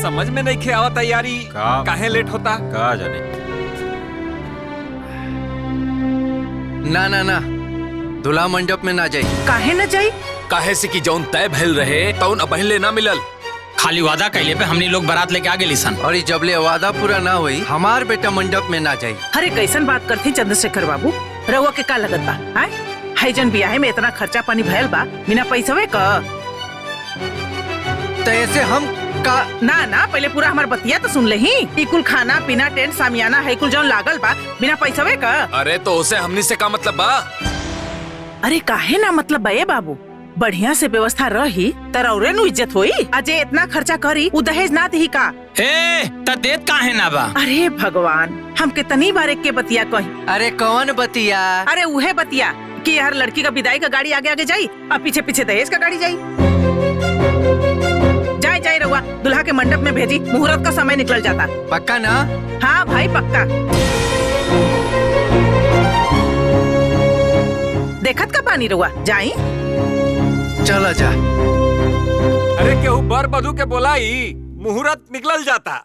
समझ में नहीं खेवा तैयारी काहे लेट होता का जाने। ना ना ना, दूल्हा मंडप में ना जाई। काहे न जाई? काहे से कि जौन तय भइल रहे तौन पहले ना मिलल। खाली वादा कैले पे हमनी लोग बारात लेके आगे लिसन। और ये जबले वादा पूरा ना हुई हमार बेटा मंडप में ना जाई। अरे कैसन बात करती चंद्रशेखर बाबू, रउआ के का लगत बा? हाय जन बियाहे में इतना खर्चा पानी भयल बा बिना पैसवे का। तो ऐसे हम का ना ना, पहले पूरा हमार बतिया तो सुन लेही। ई कुल खाना पीना टेंट सामियाना है कुल जौन लागल बा बिना पैसवे का। अरे तो उसे हमनी से का मतलब बा? अरे काहे ना मतलब बे बाबू, बढ़िया से व्यवस्था रही तरौरे नु इज्जत होई। अजय इतना खर्चा करी उ दहेज ना दही का? ए त देत काहे ना बा? अरे भगवान, हम कितनी बार एक के बतिया कही। अरे कौन बतिया? अरे उहे बतिया कि हर लड़की का विदाई का गाड़ी आगे आगे जाई और पीछे पीछे दहेज का गाड़ी जाई। जाए जाए रउआ, दुल्हा के मंडप में भेजी, मुहूर्त का समय निकल जाता। पक्का ना? हाँ भाई पक्का। देखत का पानी रउआ, जाई। चला जा। अरे केहू बर बधू के बोलाई, मुहूर्त निकल जाता।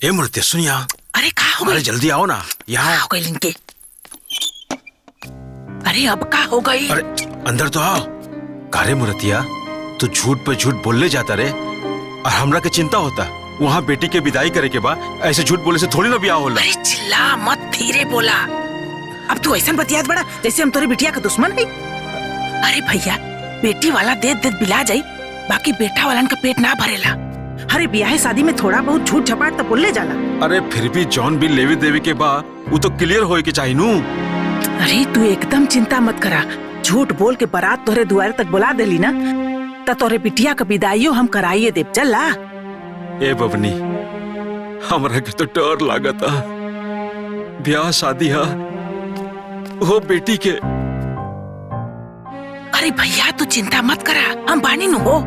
ए मूर्ति सुनिया। अरे का हो गई? जल्दी आओ ना यहाँ। हो गई लिंके। अरे अब का हो गई? अरे अंदर तो आओ। कारे मूर्तिया, तू झूठ पे झूठ बोलने जाता रे और हमरा के चिंता होता। वहाँ बेटी के विदाई करे के बाद ऐसे झूठ बोले से थोड़ी ना ब्याह होला। अरे चिल्ला मत, धीरे बोला। अब तू ऐसा बतियात बड़ा जैसे हम तोरी बिटिया का दुश्मन है। अरे भैया, बेटी वाला दे दे बिला जाई, बाकी बेटा वालन का पेट ना भरेला। अरे ब्याह शादी में थोड़ा बहुत झूठ झपाट तो बोलने जाला। अरे फिर भी जॉन भी लेवी देवी के बाद वो तो क्लियर होए के चाहिए नू। अरे तू एकदम चिंता मत करा, झूठ बोल के बारात तोरे द्वार तक बुला देली ना तो तोरे बिटिया का विदाईयो हम कराइए देव। चला ए बबनी, हमरा के तो डर लागता। ब्याह शादी है वो बेटी के। अरे भैया तू चिंता मत करा, हम बानी नु हो।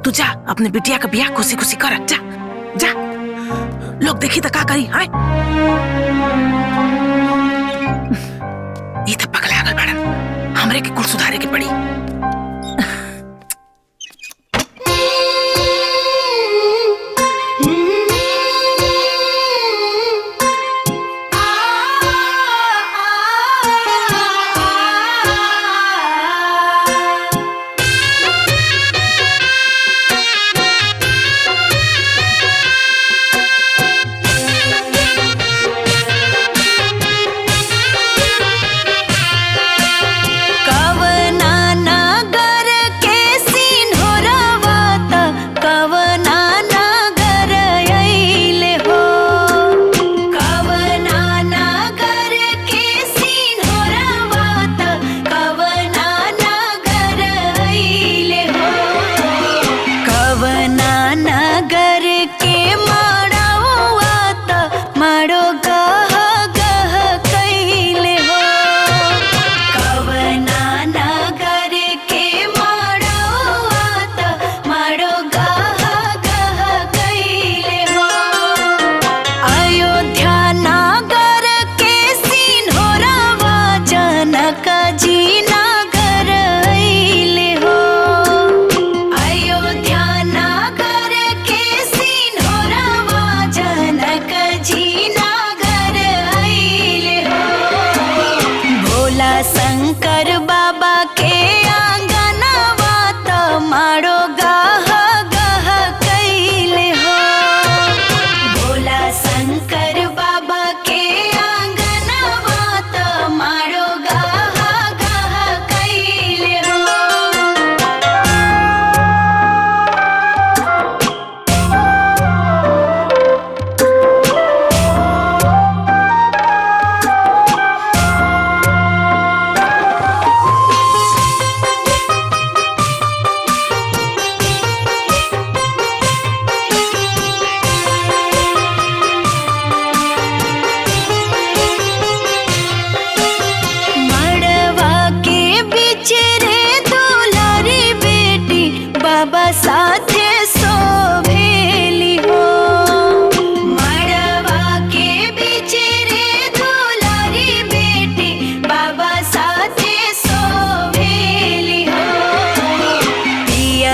तू जा अपने बिटिया का ब्याह खुशी खुशी कर। जा जा, लोग देखी तो का करी। हाय ये तो पगला गल बड़न, हमरे के कुल सुधारे के पड़ी।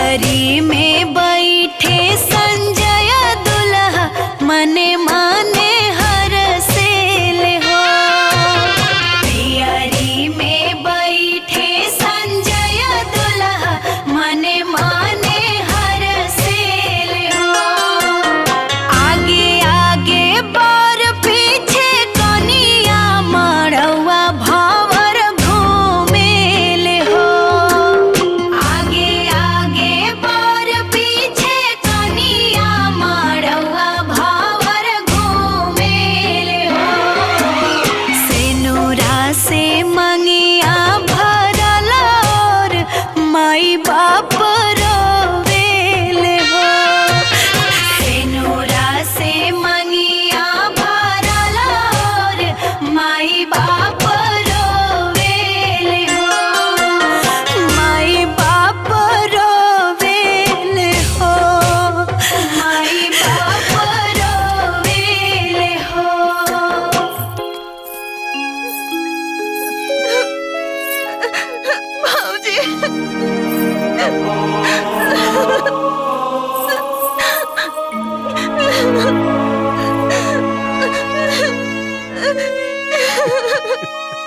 पियरी में बैठे संजय दुल्हा मने माने हर से ले हो। पियरी में बैठे संजय दुल्हा मने माने हर से ले हो। आगे आगे बर पीछे कनिया मड़वा भावर घूमे ले हो। आगे आगे बर पीछे कनिया मड़वा भावर घूमे ले हो। सेनुरा से मंगिया भरल और माई बाप रोवेले हो। सेनुरा से मंगिया भरल और माई बाप रोवेले हो। माई बाप रोवेले हो। माई बाप रोवेले हो।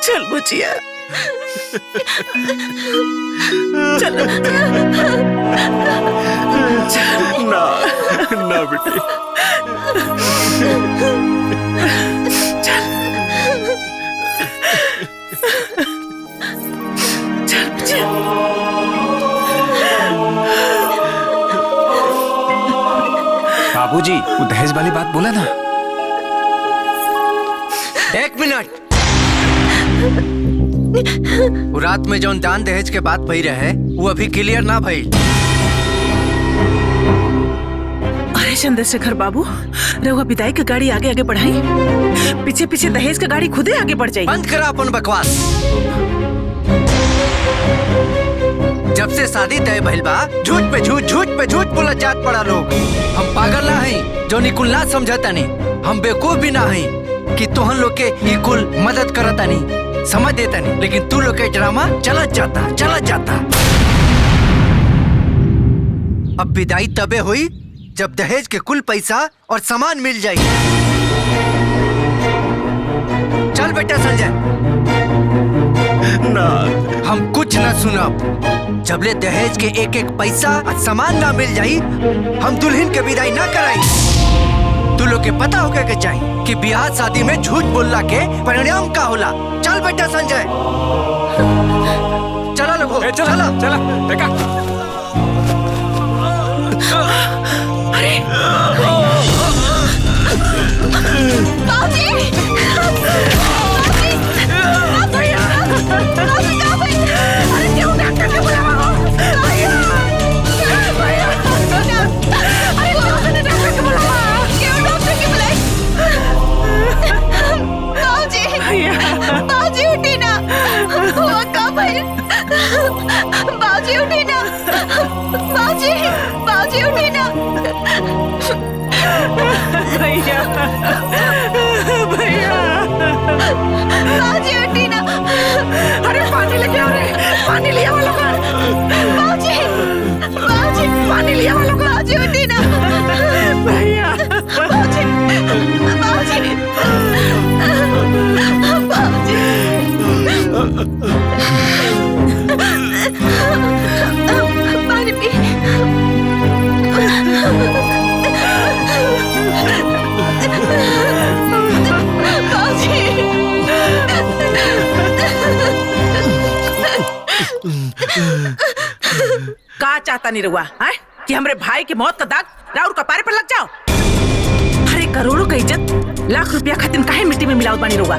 चल बुचिया चलो ना ना बेटी। चल बुचिया। बाबूजी वो दहेज वाली बात बोला ना। एक मिनट। वो रात में जौन दान दहेज के बात भई रहे वो अभी क्लियर ना भई। अरे चंद्रशेखर बाबू, रहुआ विदाई की गाड़ी आगे आगे बढ़ाई, पीछे पीछे दहेज की गाड़ी खुदे आगे बढ़ जाई। बंद करा अपन बकवास। जब से शादी तय भइल बा झूठ पे झूठ बोला जात पड़ा लोग। हम पागल ना हई जो निकुल ना समझतानी, हम बेवकूफ भी ना हई कि तोहन लोग के ये कुल मदद करतानी, समझ देतानी, लेकिन तू लोग के ड्रामा चलत जाता। अब विदाई तबे हुई जब दहेज के कुल पैसा और सामान मिल जाई। चल बेटा संजय। ना हम कुछ ना सुनब। जबले दहेज के एक एक पैसा और सामान ना मिल जाई हम दुल्हन के विदाई ना कराई। तू लोग के पता होगा के चाहिए कि ब्याह शादी में झूठ बोलला के परिणाम का होला। चल बेटा संजय, चला लोगो, चला चला देखा। अरे बाजी उठी ना, बाजी उठी ना, बाजी उठी ना। भैया भैया बाजी उठी ना। अरे पानी लेके आओ रे, पानी लिया वालों का। बाजी पानी लिया वालों का। बाजी उठी ना। भैया बाजी पानी पी। का चाहता नहीं रहुआ है कि हमरे भाई की मौत का दाग राउर कपारे पर लग जाओ। अरे करोड़ों का इज्जत लाख रुपया खातिर काहे मिट्टी में मिलावत बानी रहुआ।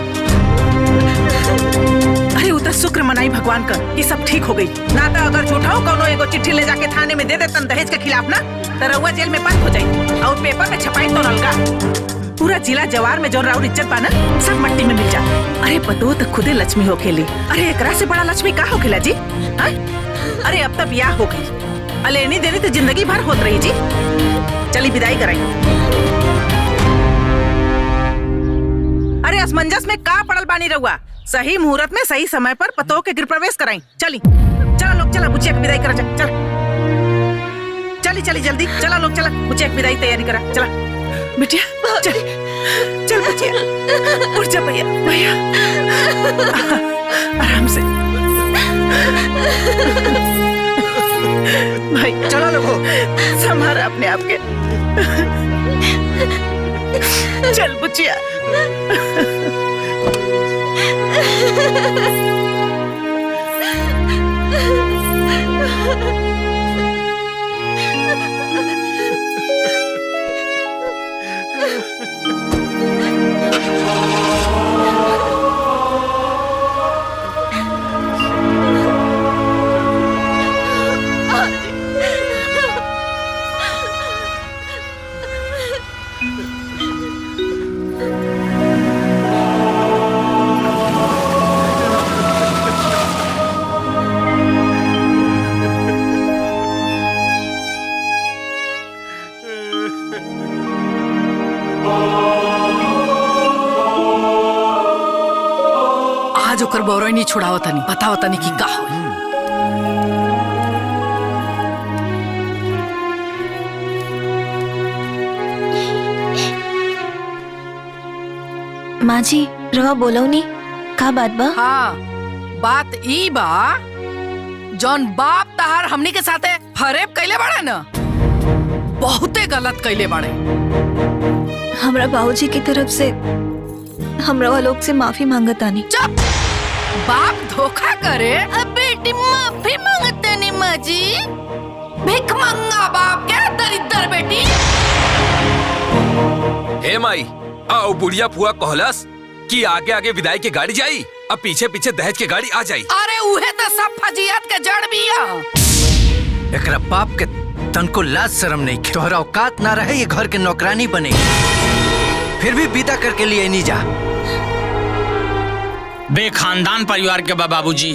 अरे उतर शुक्र मनाई भगवान का कि सब ठीक हो गई। ना तो अगर झूठा हो कोनो एगो चिट्ठी ले जाके थाने में दे देतन दहेज के खिलाफ ना, तो रहुआ जेल में बंद हो जाई और पेपर में छपाई तो नलगा। पूरा जिला जवार में जो राउर इज्जत पाना सब मट्टी में मिल जा। अरे पतो तो खुदे लक्ष्मी हो खेली। अरे एकरा से बड़ा लक्ष्मी का हो खेला जी। अरे अब तक ब्याह हो गई, अलेनी देनी तो जिंदगी भर होत रही जी। चली विदाई कराई। अरे असमंजस में का पड़ल बानी रहुआ। सही मुहूर्त में सही समय पर पतो के गृह प्रवेश कराई। चली चलो लोग, चला बुचिया की विदाई करा जा। चल चली जल्दी चला लोग चला मुझे एक विदाई तैयारी करा चला बिटिया चल चल बिटिया उठ जा भैया भैया आराम से भाई चलो लोगो। संभारा अपने आप के चल बुचिया आज ओकर बौरई नहीं छुड़ावत नहीं बतावत नहीं कि का होई। माँ जी रवा बोलो नी का बात बा? हाँ बात ई बा जौन बाप तहार हमनी के साथे फरेब कैले बाड़े न बहुते गलत कैले बाड़े। हमरा बाबूजी की तरफ से हमरा लोग से माफी मांगतानी। चुप बाप धोखा करे अब बेटी माफी मांगते नहीं माँ जी भिख मंगा बाप के दरिद्र बेटी। हे माई आओ बुढ़िया फुआ कहलस कि आगे आगे विदाई की गाड़ी जाई अब पीछे पीछे दहेज की गाड़ी आ जाई। अरे उहे तो सब फजियत के जड़ बिया। एकरा बाप के तनको लाज शर्म नहीं खे। तोहरा औकात ना रहे ये घर के नौकरानी बने फिर भी विदा करके लिए नहीं जा। बेखानदान परिवार के बाबूजी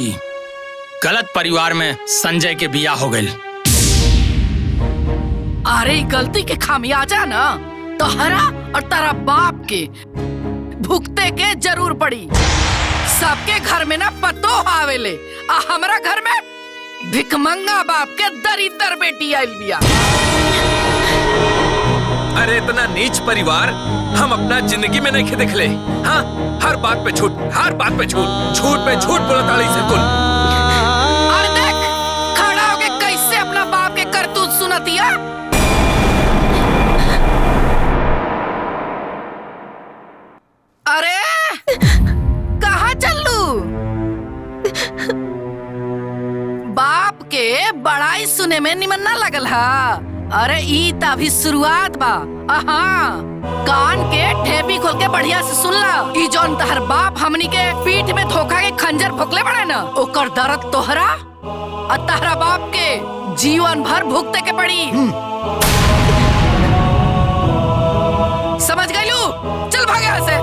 गलत परिवार में संजय के बिया हो गए। अरे गलती के खामियाजा ना तोहरा और तारा बाप के भुगते के जरूर पड़ी। सबके घर में ना पतो आवेले आ हमरा घर में भिखमंगा बाप के दरिद्र बेटी आइल बिया। अरे इतना नीच परिवार हम अपना जिंदगी में नहीं देख ले। हाँ हर बात पे झूठ हर बात पे झूठ झूठ पे झूठ बोलता रही से कुल। अरे देख खड़ा होके कैसे अपना बाप के करतूत सुनतिया। अरे कहाँ चलू बाप के बड़ाई सुने में निमन ना लगल हा। अरे ई त अभी शुरुआत बा। कान के ठेपी खोल के बढ़िया से सुन ला। ई जौन तहर बाप हमनी के पीठ में धोखा के खंजर भोकले बड़े न ओकर दर्द तोहरा और तहरा बाप के जीवन भर भुगते के पड़ी। समझ गयलू चल भागे यहाँ से।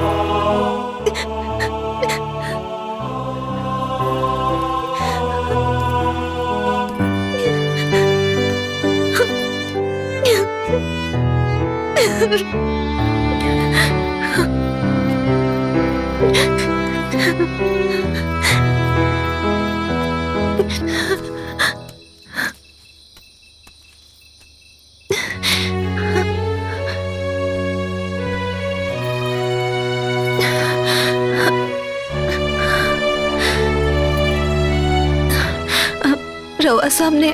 रवा सामने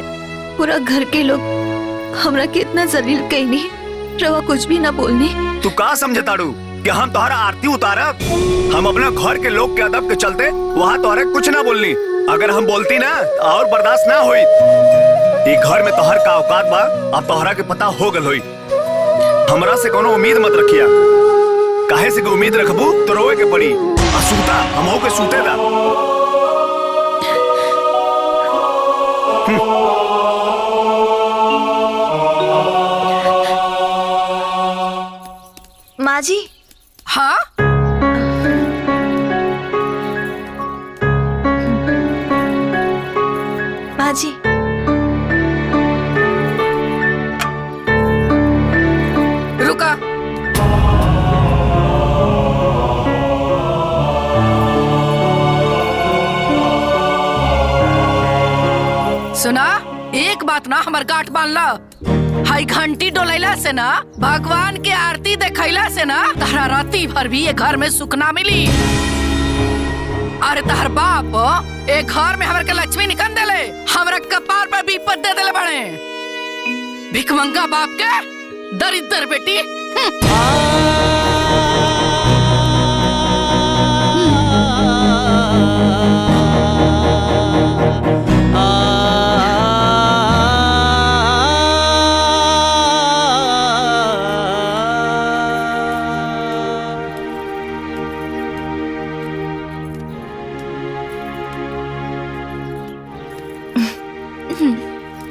पूरा घर के लोग हमरा के इतना जलील कईनी रवा कुछ भी ना बोलनी। तू का समझे ताड़ू कि हम तोहरा आरती उतारब? हम अपना घर के लोग के अदब के चलते वहाँ तोहरे कुछ ना बोलनी। अगर हम बोलती ना और बर्दाश्त ना हुई। ये घर में तोहर का औकात बा अब तोहरा के पता हो गल हुई। हमरा से कोनो उम्मीद मत रखिया। काहे से उम्मीद रखबू तो रोए के पड़ी। सूता हम हो के सूते दा। माँ जी। हाँ माँ जी रुका। सुना एक बात ना हमार गांठ बांध ला। हाई घंटी डोलैला से ना, भगवान के आरती देखैला से ना तहरा राती भर भी ये घर में सुख ना मिली। अरे तहर बाप एक घर में हमरा के लक्ष्मी निकल देले, हमरा कपार पर विपद दे देले बड़े। भिखमंगा बाप के दरिद्र बेटी।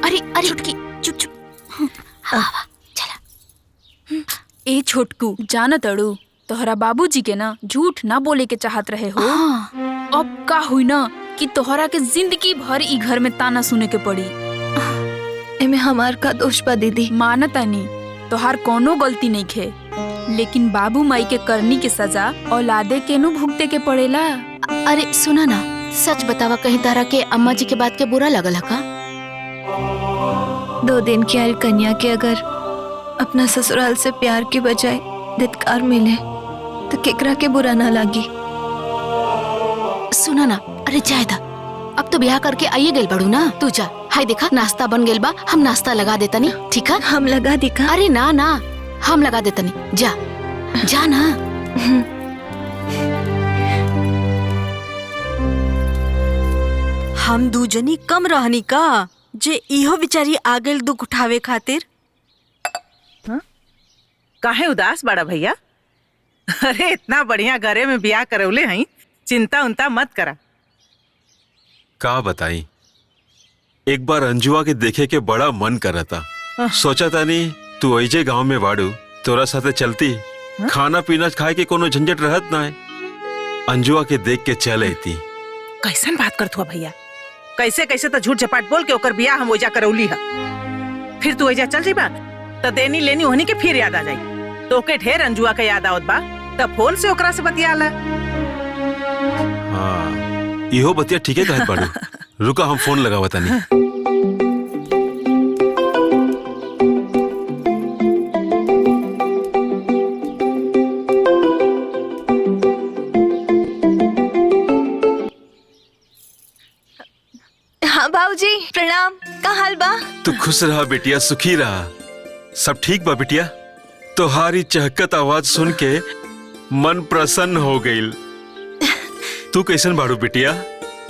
अरे अरे छुटकी चुप चुप। चला। ए छोटकू जाना तड़ू तोहरा बाबूजी के ना झूठ ना बोले के चाहत रहे हो। अब का हुई ना कि तोहरा के जिंदगी भर ई घर में ताना सुने के पड़ी। एमे हमार का दोष बा दीदी। मानता नहीं तोहार कोनो गलती नहीं खे, लेकिन बाबू माई के करनी के सजा औलादे के नु भुगते के पड़ेला। अरे सुना ना, सच बतावा कहीं तारा के अम्मा जी के बात के बुरा लगल है का? 2 दिन की आयल कन्या के अगर अपना ससुराल से प्यार के बजाय धिक्कार मिले तो केकरा के बुरा ना लागी। सुना ना, अरे जायदा अब तो ब्याह करके आइए गेल बड़ू ना, तू जा। हाय देखा नाश्ता बन गेल बा, हम नाश्ता लगा देता नहीं, ठीक है? हम लगा दिखा। अरे ना ना हम लगा देता नहीं, जा जा ना। हम दूजनी कम रहनी का जे इहो बिचारी आ गेल दुख उठावे खातिर। काहे उदास बड़ा भैया? अरे इतना बढ़िया घरे में ब्याह करौले हई, चिंता उनता मत करा। का बताई, एक बार अंजुआ के देखे के बड़ा मन करा था। सोचा था नहीं तू ऐजे गांव में बाड़ू, तोरा साथे चलती, खाना पीना खाए के कोनो झंझट रहत ना है। अंजुआ के देख के चल आती। कैसन बात करत हुआ भैया? कैसे कैसे तो झूठ झपाट बोल के ओकर बियाह हम ओइजा करौली है। फिर तू ओइजा चल जीबा तो देनी लेनी होनी के फिर याद आ जाई। तोके ढेर अंजुआ के याद आवत बा, तब फोन से ओकरा से बतियाला। हाँ इहो बतिया ठीक है कहत बाड़ू। रुका हम फोन लगावता नहीं। हाँ बाबूजी प्रणाम, का हाल बा? तू खुश रहा बेटिया, सुखी रहा। सब ठीक बा बेटिया? तोहारी चहकत आवाज सुन के मन प्रसन्न हो गईल। तू कैसन बाड़ू बेटिया?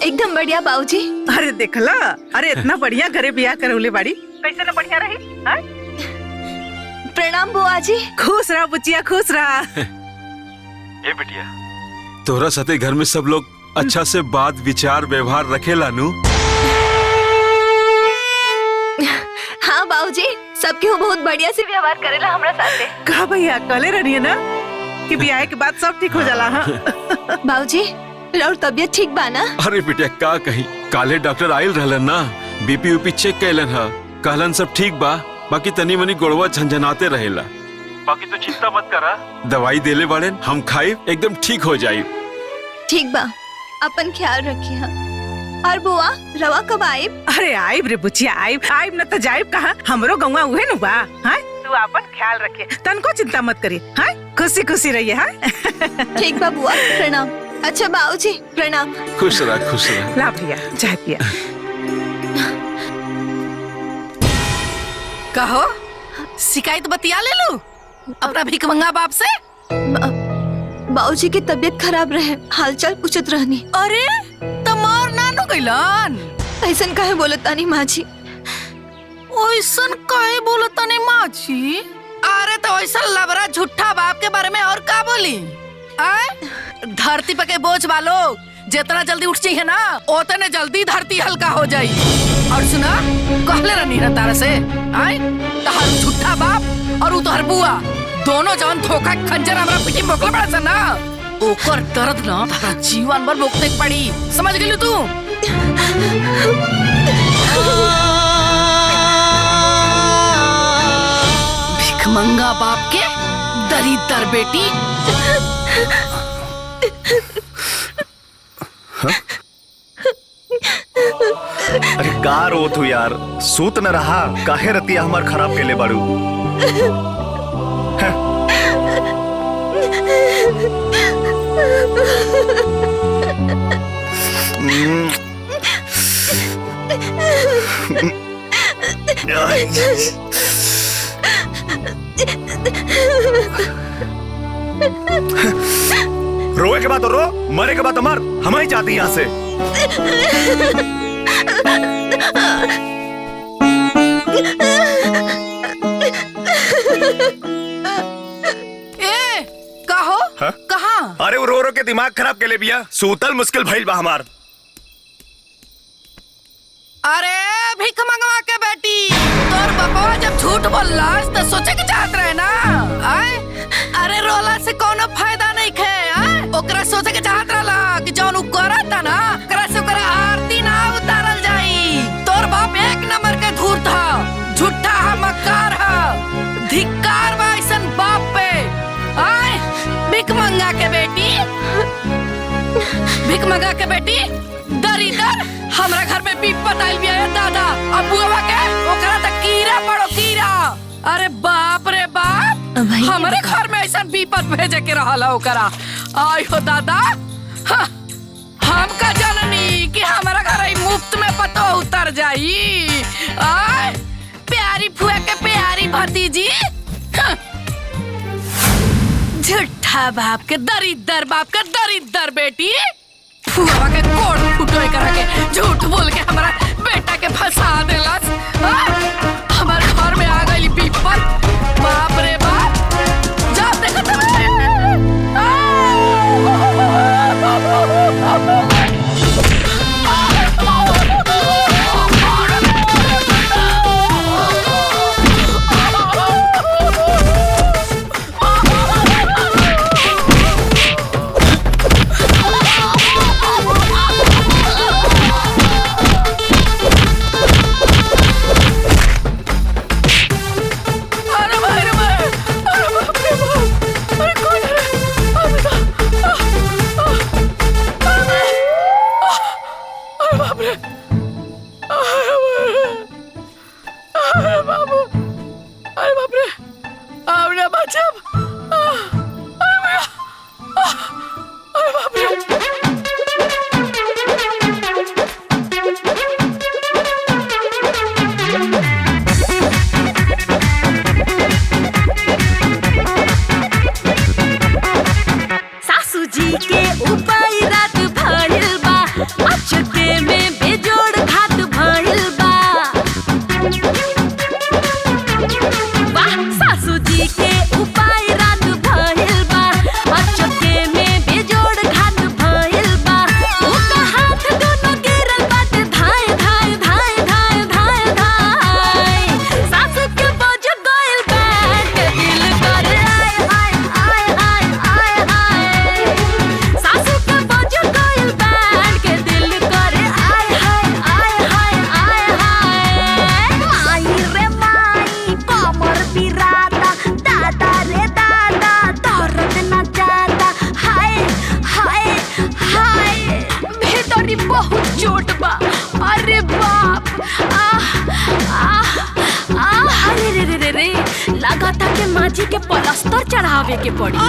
एकदम बढ़िया बाबूजी। अरे देखला, अरे इतना बढ़िया घरे बियाह करौले बाड़ी, कैसे न बढ़िया रही। प्रणाम बुआ जी। खुश रहा बुचिया, खुश रहा। ए बेटिया, तोहरा साथे घर में सब लोग अच्छा से बात विचार व्यवहार रखेला नु? हाँ बाबूजी, सबके वो बहुत बढ़िया से व्यवहार करेला हमरा साथे। कहा भैया कले रही है ना कि ब्याह के बाद सब ठीक हो जाला। हाँ बाबूजी और तबियत ठीक बा ना? अरे बेटिया का कहीं, काले डॉक्टर आयल रहलन ना, बीपी ऊपी चेक कैलन हा, कहलन सब ठीक बा, बाकी तनी मनी गोड़वा झंझनाते रहेला। बाकी तो चिंता मत करा, दवाई देले बाड़े, हम खाई एकदम ठीक हो जाई। ठीक बा, अपन ख्याल रखिए। हाँ। और बुआ रवा कब आइब? अरे आइब रे बुचिया, आइब आइब न तो जाइब कहाँ, हमरो गौवा उहे नु बा। हाँ तू अपन ख्याल रखिए, तनको चिंता मत करिए। हाँ खुशी खुशी रहिए। हाँ ठीक बा बुआ, प्रणाम। अच्छा बाबूजी प्रणाम। खुश रहा, खुश रहा। ला भैया चाय पिया। कहो शिकायत बतिया ले लू अपना भिखमंगा बाप से। बाबूजी की तबीयत खराब रहे, हालचाल पूछत रहनी। अरे तमार नानू गइलन। ऐसन काहे बोलतानी माँ जी? ओइसन काहे बोलतानी माँ जी? अरे तो ऐसा लबरा झूठा बाप के बारे में और का बोली? आए धरती पे के बोझ वालो जितना जल्दी उठ चाहिए ना, उतने जल्दी धरती हल्का हो जाई। और सुना कहले रहनी ना तारा से, आए तहर झूठा बाप और तोहर बुआ दोनों जवन धोखा खंजर हमरा पिटी मोकले पड़ा सन ना, ओकर दर्द ना तारा जीवन भर भोगते पड़ी। समझ गेलू तू? भिखमंगा बाप के दरिद्र बेटी। अरे का रोत हो यार, सूत न रहा, काहे रतिया हमार खराब केले बाड़ू। रोए के बाद तो रो, मरे के बाद तो मर, हम ही जाते यहाँ से। कहो कहाँ? अरे वो रो रो के दिमाग खराब के ले बिया, सूतल मुश्किल भइल बा हमार। अरे भीख मंगवा के बेटी, तोर बाबा जब झूठ बोललास तो सोचे के चाहत रहे ना। आए? अरे रोला से कोनो फायदा नहीं खे। ओकरा सोचे के चाहत रहला कि जौन उ करता ना, ओकरा से ओकरा आरती ना उतारल जाई। तोर बाप एक नंबर के धूर्त था, झूठा है, मक्कार है, धिक्कार बा ऐसन बाप पे। आए? भीख मंगा के बेटी, भीख मंगा के बेटी, दरिदर हमरा घर में विपत आइल बिया दादा। अब बुआ के ओकरा त कीड़ा पड़ो कीड़ा। अरे बाप रे बाप, हमारे घर में ऐसा विपत भेजे के रहला ओकरा। आई हो दादा, हम का जननी कि हमारा घर आई मुफ्त में पतो उतर जाई। आय प्यारी फुआ के प्यारी भतीजी, झूठा बाप के दरिद्र, बाप के दरिद्र बेटी। फुआ के कोट फुटोय करा के झूठ बोल के हमारा बेटा के फंसा देलस। हमारे घर में आ गई विपत, बाप रे बाप। जब देखो तब माजी के पलस्तर चढ़ावे के पड़ी।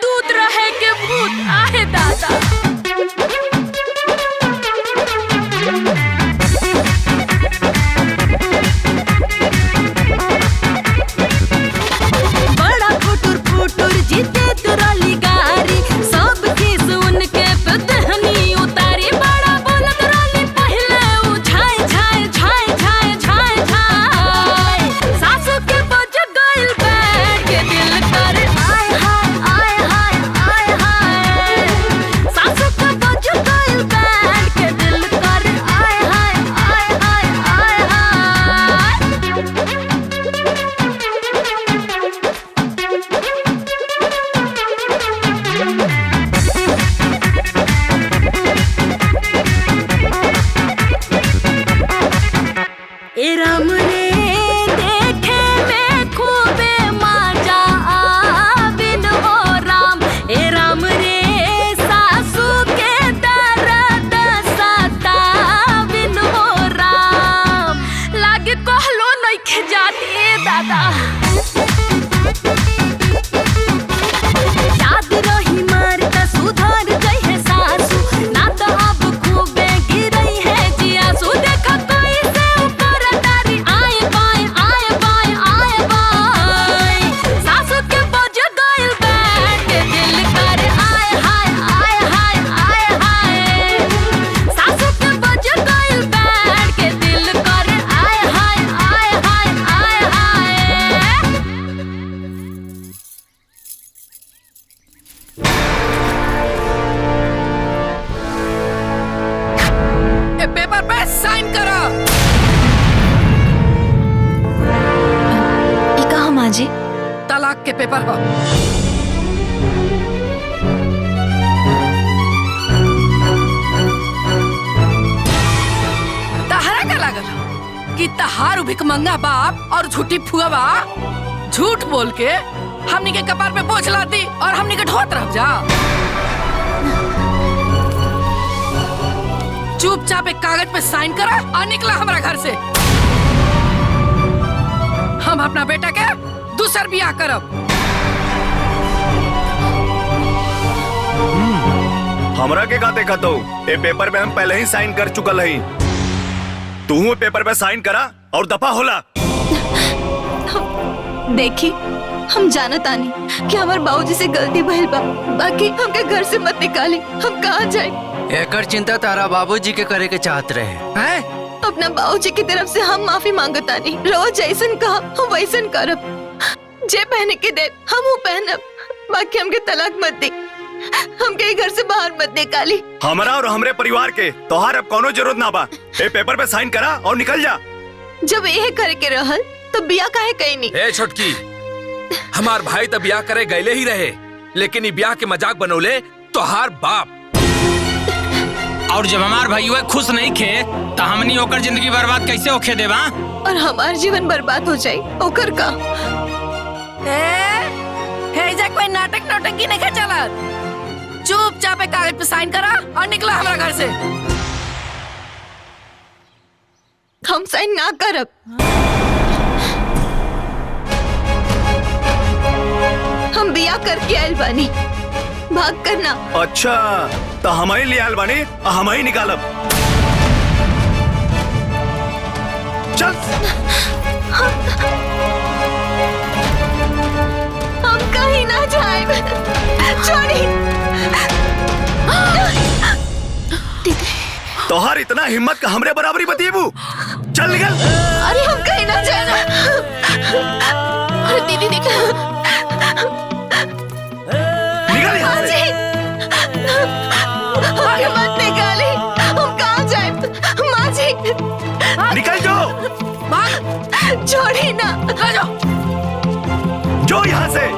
दूध रहे के भूत आहे याद रही मारता सुधार गई है सासू ना तो अब खूबे गिरई है जियासू देखा कोई से ऊपर तारी आए बाय सासू के बज गइल बैठ दिल कर आए हाय सासू के बज गइल बैठ के दिल कर आए हाय ये पेपर पे साइन करो। ई कहा माँ जी? तलाक के पेपर हो। तहरा का लागल कि तहार भिखमंगा बाप और झूठी फुआ बा झूठ बोल के हमनी के कपार पे बोझ लाती और हमनी के ढोत रह जा। चुपचाप एक कागज पे साइन करा और निकला हमारा घर से। हम अपना बेटा के दूसर बियाह करब। हमरा के का देखा तो ए पेपर में हम पहले ही साइन कर चुकल हई। तू पेपर पे साइन करा और दफा होला। देखी हम जानत आनी कि हमार बाबूजी से गलती भइल बा, बाकी हमके घर से मत निकाली। हम कहाँ जाए? एकर चिंता तारा बाबूजी के करे के चाहत रहे हैं। अपना बाबूजी की तरफ से हम माफी मांगतानी। रोज जैसन कहा हम वैसन करब। जे पहने के दे हम वो पहनब, बाकी हमके तलाक मत दे। हमके घर से बाहर मत निकाली। हमरा और हमरे परिवार के तोहार अब कोनो जरूरत ना बा। ए पेपर पे साइन करा और निकल जा। जब यह करे के रहल तो बिया काहे कहीं नहीं? ए छोटकी, हमार भाई तो ब्याह करे गईले ही रहे, लेकिन ये ब्याह के मजाक बनौले तोहार बाप। और जब हमार भाईवा खुश नहीं खे तो हमनी ओकर जिंदगी बर्बाद कैसे होखे देवा? और हमार जीवन बर्बाद हो जाए ओकर का? हे कोई नाटक नौटंकी नहीं चला। चुपचाप एक कागज पे साइन करा और निकला हमारा घर से। हम साइन ना करब। हम बिया करके आयल बानी, भाग करना। अच्छा तो हम ही लियाल बानी और हम ही निकालब। चल हम कहीं ना जाए। छोड़ी। तोहार इतना हिम्मत का हमरे बराबरी बतीबू। चल निकल। अरे हम कहीं ना जाना। अरे दीदी देखो। निकल यहाँ से। अरे मत निकाली। हम कहाँ जाए? माँ जी। निकल जाओ। छोड़ी ना। जो यहाँ से।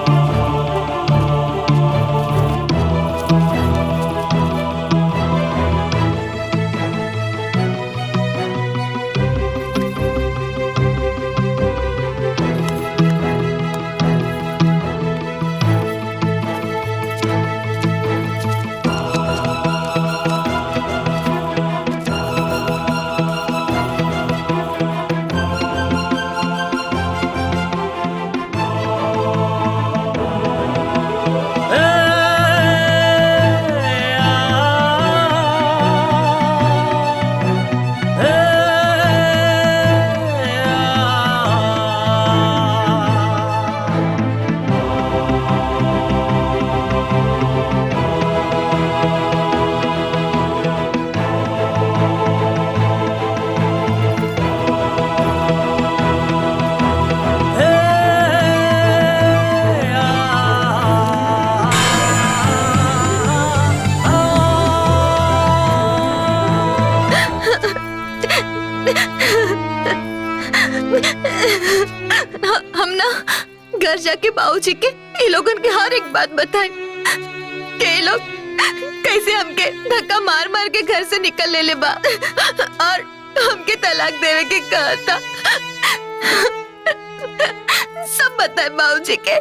हम ना घर जाके बाबूजी के ये लोगन के हर एक बात बताए कि ये लोग कैसे हमके धक्का मार मार के घर से निकल ले बा और हमके तलाक देवे के कहा था। सब बताए बाबूजी के।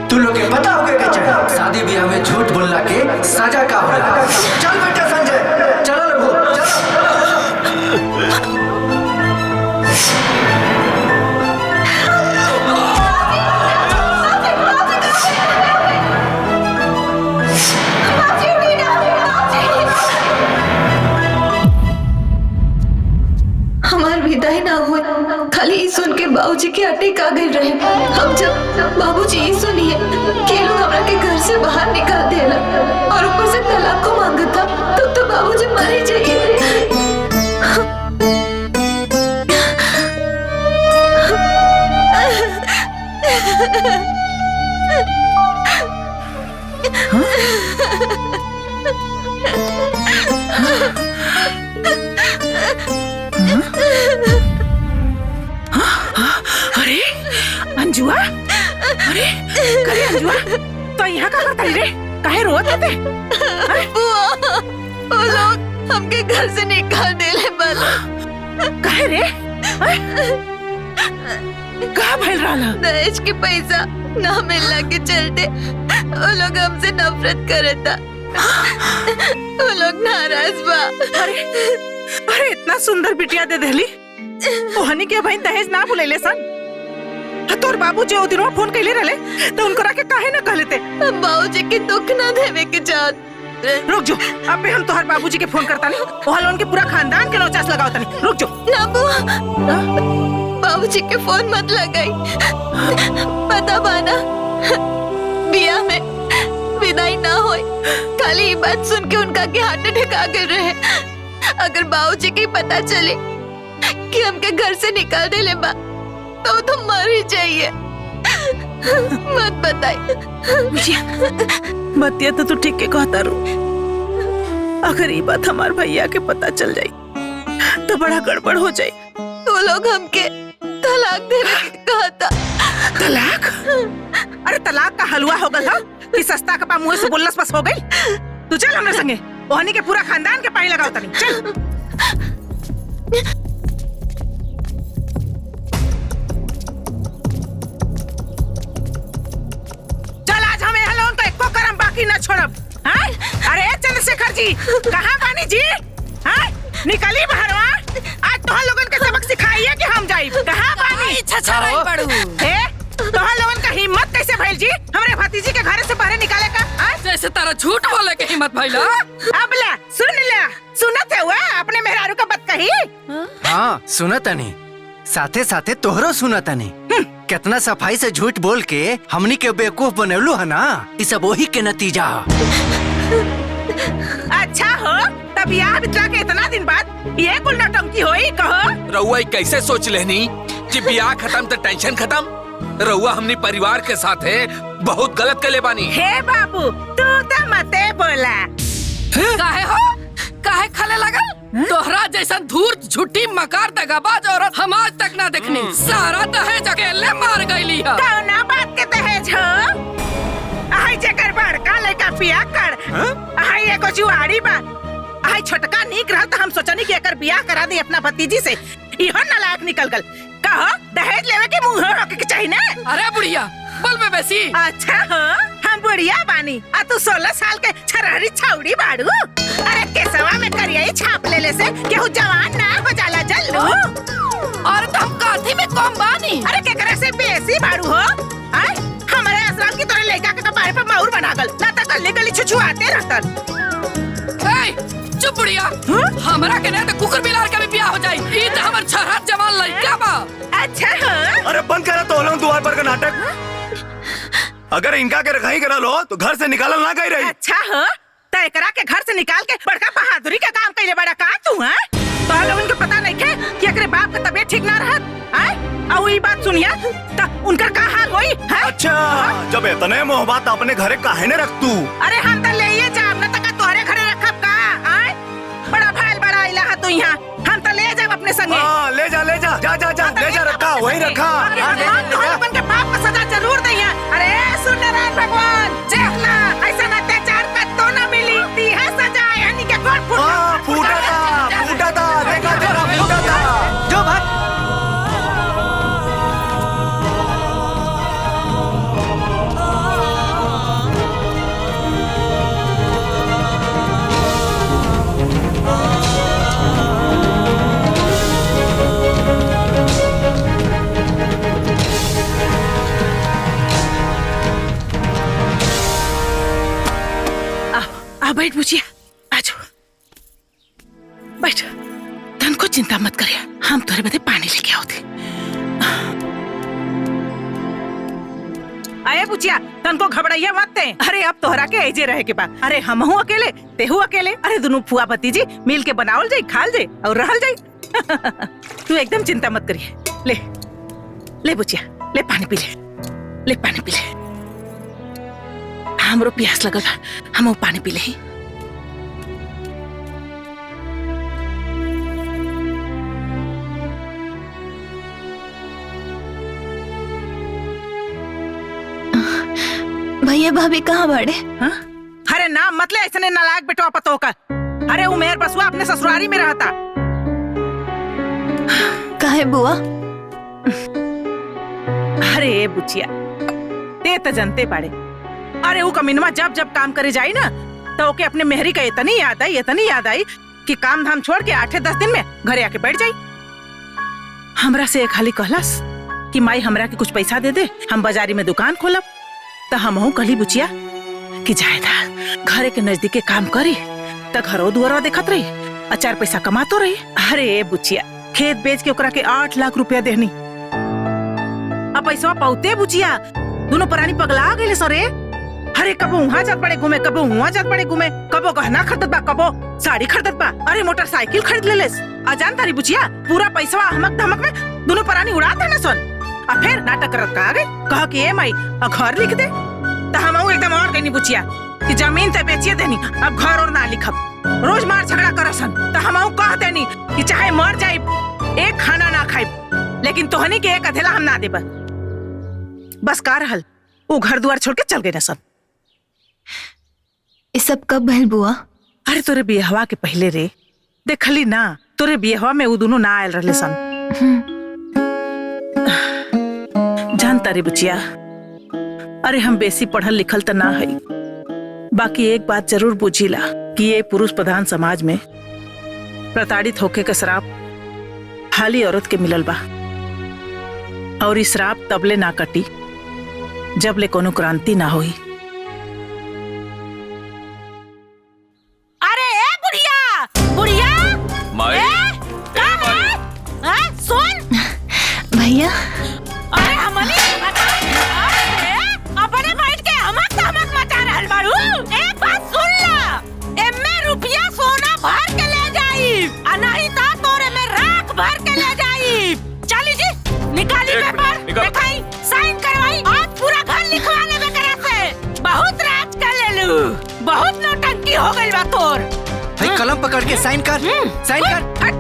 तू लोग के पता होगा कि चाहिए शादी ब्याह में झूठ बोलना के सजा का होला। चल बेटा संजय, चलो लोगो, चलो। खाली ई सुन के बाबूजी के अटैक आ गए रहे। हम जब बाबूजी ई सुनिए कि लोग हमरा के घर से बाहर निकाल देला और ऊपर से तलाक को मांगता, तब तो बाबूजी मर ही जाइए। अरे अंजुआ, अरे करे अंजुआ, तो यहाँ का करता रे? काहे रोत थे? वो लोग हमके घर से निकाल देले बाला। काहे रे? कहाँ भइल रहला? दहेज के पैसा ना मिलने के चलते वो लोग हमसे नफरत करता। वो लोग नाराज बा। अरे इतना सुंदर बिटिया दे देली, ओहनी के भाई दहेज ना बुलेले सन। तोर बाबूजी ओ दिन फोन कैले रहले तो उनकरा के काहे ना कहले ते? बाबूजी के दुख ना देवे के चाहत। रुक जो, अबे हम तोहर बाबूजी के फोन करता नहीं, ओहल उनके पूरा खानदान के नौचास लगाओ तनी। रुक जो। ना बुआ, बाबूजी के फोन मत लगाई। पता बाना बिया में विदाई ना होई, खाली ये बात सुन के उनका के हार्ट अटैक आ गए रहे। अगर बाबूजी के पता चले कि हमके घर से निकाल दे ले बा तो तुम मर ही जाइए। मत बताई। बतिया तो तू ठीक के कहता रू। अगर ये बात हमार भैया के पता चल जाई तो बड़ा गड़बड़ हो जाई। वो लोग हमके तलाक देने के कहा था। तलाक? अरे तलाक का हलवा हो गल हा कि सस्ता कपा मुंह से बोलस बस हो गई। तू चल हमरे संगे, ओहनी के पूरा खानदान के पानी लगाओ तनी। चल। न छोड़ब। अरे चंद्रशेखर जी, कहाँ बानी जी? निकली बाहरवा, आज तोहर लोगन के सबक सिखाइए कि हम जाई। कहाँ बानी? तोहर लोगन का हिम्मत कैसे भइल जी हमरे भतीजी के घर से बाहर निकाले का? जैसे तारा झूठ बोले के हिम्मत भइला। अब ला सुनत है हुआ अपने मेहरारू का बात कही। हाँ सुनत नहीं, साथे साथे तोहरो सुनत नहीं। कितना सफाई से झूठ बोल के हमनी के बेवकूफ बनौलू है ना, ये सब वही के नतीजा। अच्छा हो, तब यार बितला के इतना दिन बाद ये कुल नौटंकी होई कहो? रउआ कैसे सोच लेनी कि ब्याह खत्म तो टेंशन खत्म? रउआ हमनी परिवार के साथ है बहुत गलत कले बानी। हे बाबू तू तो मते बोला। काहे हो? काहे खाले लगल? तोहरा जैसा धूर्त झूठी मकार दगाबाज औरत हम आज तक ना देखनी। सारा दहेज अकेले मार गईली है। कौना बात के दहेज हो? आई जेकर बड़का लड़का बियाह कर, आई एगो जुआरी बा। आई छोटका नीक रहा तो हम सोचनी कि एकर बियाह करा दे अपना भतीजी से। इहो नालायक निकल गल। कहो दहेज लेवे के मुंह होके के चाहिए ना? अरे बुढ़िया बोल में बेसी। अच्छा हो, हम बुढ़िया बानी आ तू 16 साल के छरहरी छौड़ी बाड़ू। अरे केसवा में करिया छाप लेले से केहू जवान ना हो जाला जल्लू। और तुम काठी में कम बानी। अरे केकरा से बेसी बाड़ू हो? आय हमारे आश्रम की तोरे लड़का के कपारे पे माउर बना गल ना त गली गली छुछुआते रहतन। चुप बुढ़िया, हमरा के नहीं तो कुकुर बिलार का भी ब्याह हो जाई। ई त हमर छरहत जवान लड़का बा। अच्छा हो। अरे बंद करा तो लोग द्वार पर का नाटक। अगर इनका के रखाई करा लो तो घर से निकालल ना गई रही। अच्छा हो, तो एकरा के घर से निकाल के बड़का बहादुरी का काम कइले बड़ा का तू? हैं तो लोगन के पता नहीं के कि एकरे बाप का तबीयत ठीक ना रहत। हैं और ई बात सुनिया त उनकर का हाल होई? हैं अच्छा जब इतने मोहब्बत अपने घरे काहे ने रख तू? अरे हम त लेइए जाब न तक तोहरे घरे रखब का? हैं बड़ा भाईल बड़ा इला है तू यहाँ, हम त ले जाब अपने संगे। हां ले जा ले जा रखा वही रखा। लोगन के बाप का सजा जरूर दैया। अरे सुन नारायण भगवान, देखना ऐसा अत्याचार का तो ना मिली। दी है सजा यानी के कोट फूटा था देखा तेरा फूटा था। जो भाग बैठ बुझिया, आ जाओ बैठ। धन को चिंता मत करिए, हम तोरे बदे पानी लेके आओ थे। बुचिया तनको घबराइया मत ते। अरे अब तोहरा के ऐजे रहे के बा। अरे हमहू अकेले तेहू अकेले, अरे दोनों फुआ भतीजी मिल के बनावल जाई, खाल जाई और रहल जाई। तू एकदम चिंता मत करिए। ले ले बुचिया, ले पानी पी ले, ले पानी पी ले। हमरो प्यास लगल बा, हम पानी पी ले। भैया भाभी कहाँ बाड़े? हाँ? अरे नाम मतलब ऐसे नालायक बेटवा पतो का। अरे वो मेहर बसुआ अपने ससुरारी में रहता। काहे बुआ? अरे बुचिया ते तो जनते पाड़े। अरे वो कमीनवा जब जब काम करे जाई ना तो ओके अपने मेहरी का इतनी याद आई कि काम धाम छोड़ के 8-10 दिन में घरे आके बैठ जाई। हमरा से एक हाली कहलस कि माई हमरा के कुछ पैसा दे दे, हम बाजारी में दुकान खोलब। तो हमहू कहली बुचिया कि जायदा घरे के नजदीके काम करी तो घरो दुआरो देखत रही, 4 पैसा कमातो रही। अरे बुचिया खेत बेच के ओकरा के 8 लाख रुपया देहनी। अब पैसा पाउते बुचिया दोनों परानी पगला गए सरे। अरे कबो वहाँ जात पड़े घूमे, कबो वहाँ जात पड़े घूमे, कबो गहना खरीदत बा, कबो साड़ी खरीदत बा, अरे मोटरसाइकिल खरीद लेलेस। अजान तारी बुचिया पूरा पैसा हमक धमक में दोनों परानी उड़ा देना सन। और फिर नाटक करत का आगे कह कि ए माई घर लिख दे। तो हम एकदम और कहनी बुचिया कि जमीन ते बेचिए देनी, अब घर और ना लिखब। रोज मार झगड़ा करसन तो हम कह देनी कि चाहे मर जाए एक खाना ना खाए, लेकिन तोहनी के एक अधेला हम ना देब। बस का रहल वो घर दुआर छोड़ के चल गए न सब। ये सब कब भइल बुआ? अरे तोरे बियाहवा के पहले रे, देखली ना तोरे बियाहवा में वो दोनों ना आयल रहले सन। जानता रे बुचिया, अरे हम बेसी पढ़ल लिखल तो ना है, बाकी एक बात जरूर बुझीला कि ये पुरुष प्रधान समाज में प्रताड़ित होके का श्राप हाली औरत के मिलल बा। और इस श्राप तबले ना कटी जब ले कोनो क्रांति ना होई। अरे ए बुढ़िया बुढ़िया माई सुन भैया अरे हमली अपने बैठ के हमक मचा रहल बाड़ू। एक बात सुन ला, एमे रुपया सोना भर के ले जाई आ नहीं तो तोरे में राख भर के ले जाई। चली जी निकाली पेपर दिखाई, साइन करवाई, आज पूरा घर लिखवा लेबे करा से। बहुत राज कर लेलू, बहुत नौटंकी हो गइल बा तोर। भाई कलम पकड़ के साइन कर, साइन कर।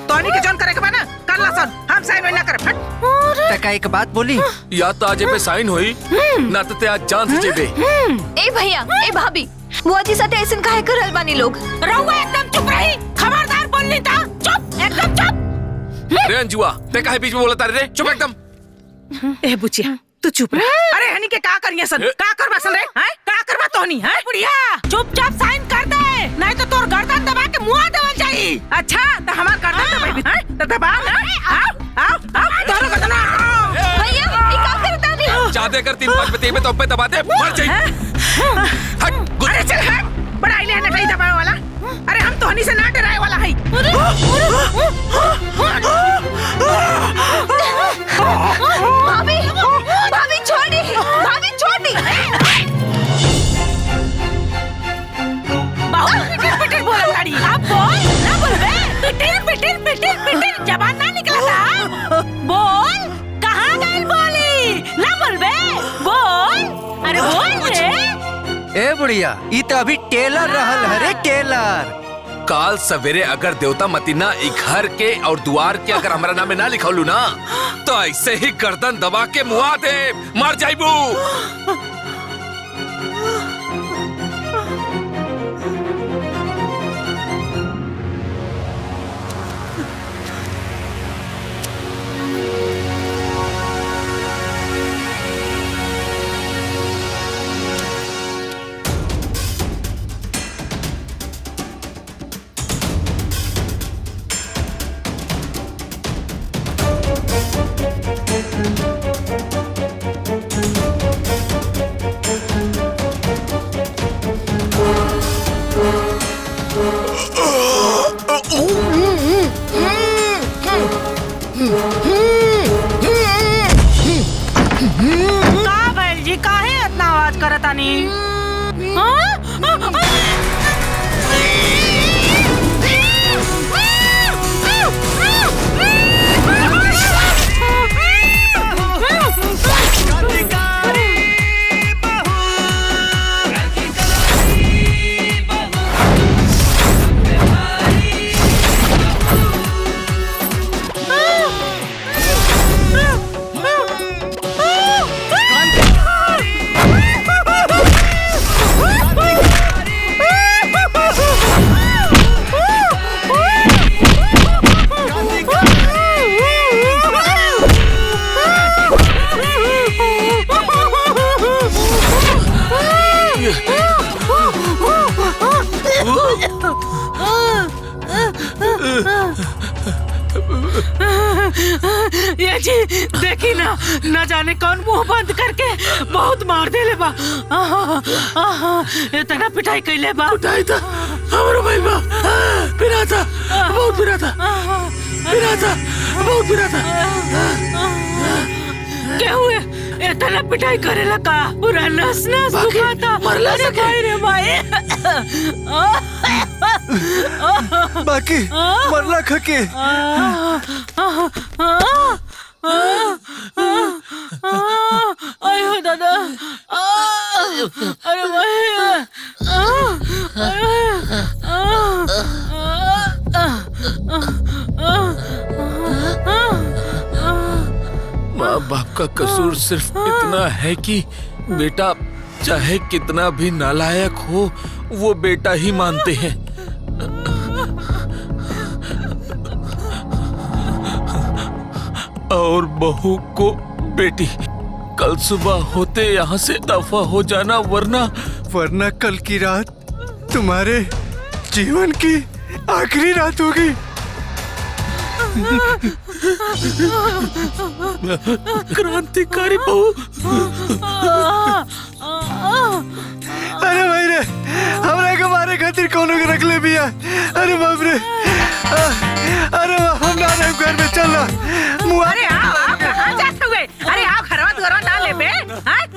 तोनी के जॉन करे के बा ना कर ला सन, हम साइन ना करे। फट तका एक बात बोली, या तो आज पे साइन होई ना तो ते आज जान से जेबे। ए भैया ए भाभी बुआ जी साथे ऐसन काहे करल बानी लोग? रहुआ एकदम चुप रही, खबरदार बोलनी था। चुप एकदम चुप। रे अंजुआ ते काहे बीच में बोलता रे? चुप एकदम। ए बुचिया तू चुप रह। अरे हनी के का करिया सन, का करबा सन रे? हैं का करबा तोहनी? हैं बुढ़िया चुपचाप साइन कर दे, नहीं तो तोर गर्दन दबा के मुंह देवल जाई। अच्छा तो हमार गर्दन दबाई हैं तो दबा ना। आओ तोरो गर्दन भैया ई का करता नी? जादे कर 3-5 पे तो पे दबा दे, मर जाई। हट अरे चल हट, बड़ा इले ना कहीं दबाए वाला। अरे हम तोहनी से ना डराए वाला है। भाभी भाभी छोड़ी, भाभी छोड़ी। बहुत पिटिर बोल ताड़ी। अब बोल ना बोलबे, पिटिर जबान ना निकला था। बोल कहाँ गइल बोली? ना बोलबे बोल, अरे बोल रे। ए बुढ़िया ई तो अभी टेलर रहल हरे, टेलर। काल सवेरे अगर देवता मतीना ई घर के और द्वार के अगर हमारा नाम ना लिखौलू ना तो ऐसे ही गर्दन दबा के मुआ दे, मर जाइबू। बात करतानी। ये जी देखी ना, न जाने कौन मुंह बंद करके बहुत मार देले बा। इतना पिटाई कैले बा। पिटाई था हमारो भाई बा, पिरा था, बहुत पिरा था, पिरा था, बहुत पिरा था। क्या हुए? इतना पिटाई करेला का? पूरा नस नस दुखाता। मरला अरे सके। भाई रे भाई। बाकी मरला खके। आयो दादा। अरे भाई। माँ बाप का कसूर सिर्फ इतना है कि बेटा चाहे कितना भी नालायक हो, वो बेटा ही मानते हैं। और बहू को बेटी। कल सुबह होते यहाँ से दफा हो जाना, वरना कल की रात तुम्हारे जीवन की आखिरी रात होगी। क्रांतिकारी बहू। अरे भाई रे, हमरा के मारे खातिर कोनो के रख ले बिया। अरे बाप रे। अरे हम ना रहे घर में, चल ना मुआ। अरे आओ कहाँ जाते हुए? अरे आओ घरवा ना ले बे।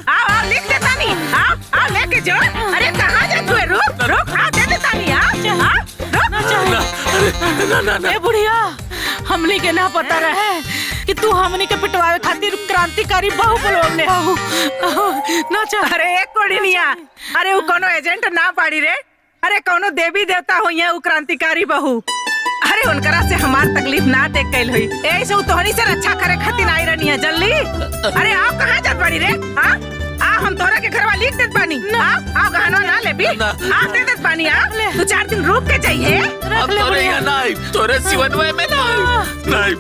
आओ लिख देता नहीं। आओ लेके जाओ। अरे कहाँ जाते हुए? रुक आओ दे देता नहीं। रुक। ए बुढ़िया, हमनी के ना पता रहे कि तू हमनी के पिटवावे खातिर क्रांतिकारी बहू बोलवले हो। ना चल। अरे एक कोड़िनिया, अरे वो कोनो एजेंट ना पाड़ी रे। अरे कोनो देवी देवता हो यहाँ क्रांतिकारी बहू। अरे उनकरा से हमार तकलीफ ना देख कैल हुई। ऐसे तोहनी से रक्षा करे खातिर आई रहनी है जल्दी। अरे आप कहाँ जात बाड़ी रे? हम तोरा के घरवा लिख देत बानी। आओ गहना ना ले भी। दे देत बानी। तू 4 दिन रुक के जाइए। अब तोरे यहाँ नाई, तोरे सिवनवे में नाई।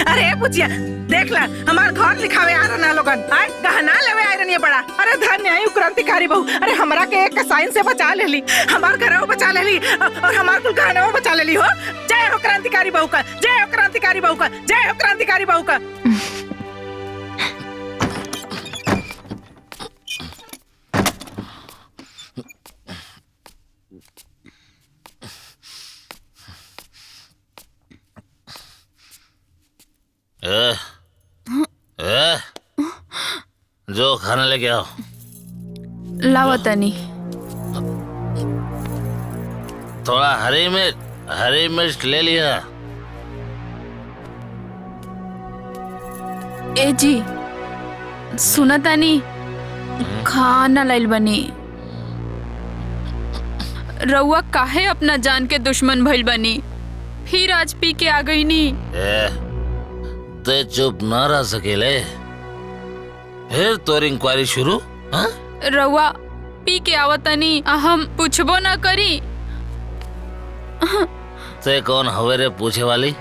अरे पूछिया देख ला, हमार घर लिखावे आ रहा लोगन। गहना लेवे आ रही है बड़ा। अरे धन्य है क्रांतिकारी बहू। अरे हमरा के एक साइन से बचा लेली, हमार घर बचा लेली और हमार कुल गहना बचा लेली हो। जय हो क्रांतिकारी बहू का, जय हो क्रांतिकारी बहू का, जय हो क्रांतिकारी बहू का। जो खाना लेके आओ। लावा तनी। थोड़ा हरी मिर्च ले लिया। ए जी सुना तानी, खाना लाइल बनी। रउआ काहे अपना जान के दुश्मन भइल बनी? फिर आज पी के आ गई नी। ते चुप ना रह सकेले, फिर तोर इंक्वायरी शुरू। रउआ पी के आवतनी, हम पूछबो ना करी। ते कौन हवे रे पूछे वाली?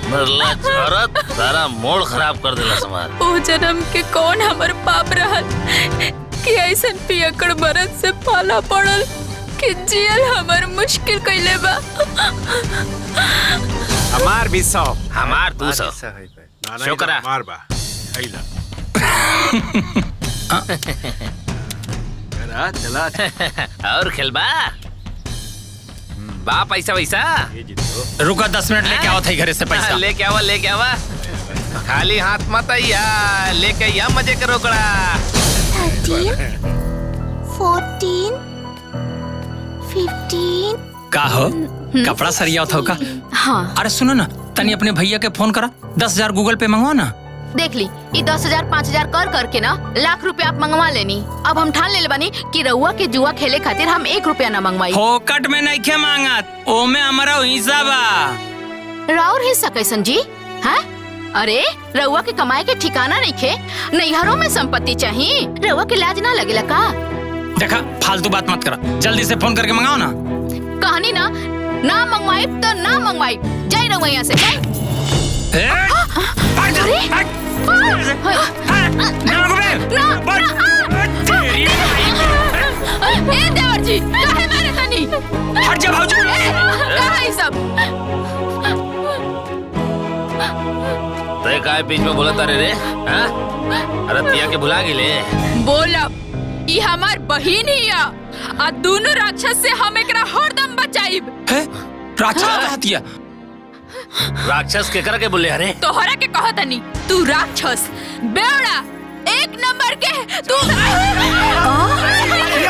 मरला औरत, सारा मूड खराब कर देला समाज। ओ जन्म के कौन हमर पाप रहल कि ऐसन पियकड़ बरत से पाला पड़ल कि जियल हमर मुश्किल कइले बा। हमार भी 100, हमार 200। शुक्रा। मार बा आइला। चला और खेलबा? बा पैसा वैसा रुका 10 मिनट लेके आओ थे घरे से पैसा। लेके आवा खाली हाथ मत आइया, लेके आइया मजे करो कड़ा। 13, 14, 15। का हो कपड़ा सरिया था का? हाँ। अरे सुनो ना, तनी अपने भैया के फोन करा, 10,000 गूगल पे मंगवा ना। देख ली, ये 10,000 5,000 कर करके ना लाख रुपया आप मंगवा लेनी। अब हम ठान ले बनी कि रउआ के जुआ खेले खातिर हम 1 रुपया ना मंगवाई। फोकट में नहीं खे मांगत, ओमे हमारा हिस्सा बा। राउर हिस्सा कैसन जी? हैं? अरे रउआ के कमाए के ठिकाना नहीं खे, नैहरों में संपत्ति चाहिए, रउआ के लाज ना लगेला का? देखा फालतू बात मत करा, जल्दी से फोन करके मंगाओ ना। कहानी ना मंगवाई तो ना मंगवाई, जाई रउआ यहाँ से जाई। ए देवर जी, काहे मारे तनी? हट जा भाऊजी। कहाँ है सब? तय काय बीच में बोला तारे रे? हाँ? रतिया के भुला गिले। बोला ई हमार बहिन ही आ, आ दोनों राक्षस से हम एकरा हरदम बचाइब। राक्षस कहतिया? राक्षस के कर के बोले अरे? तोहरा के कहत नहीं, तू राक्षस बेवड़ा 1 नंबर के तू।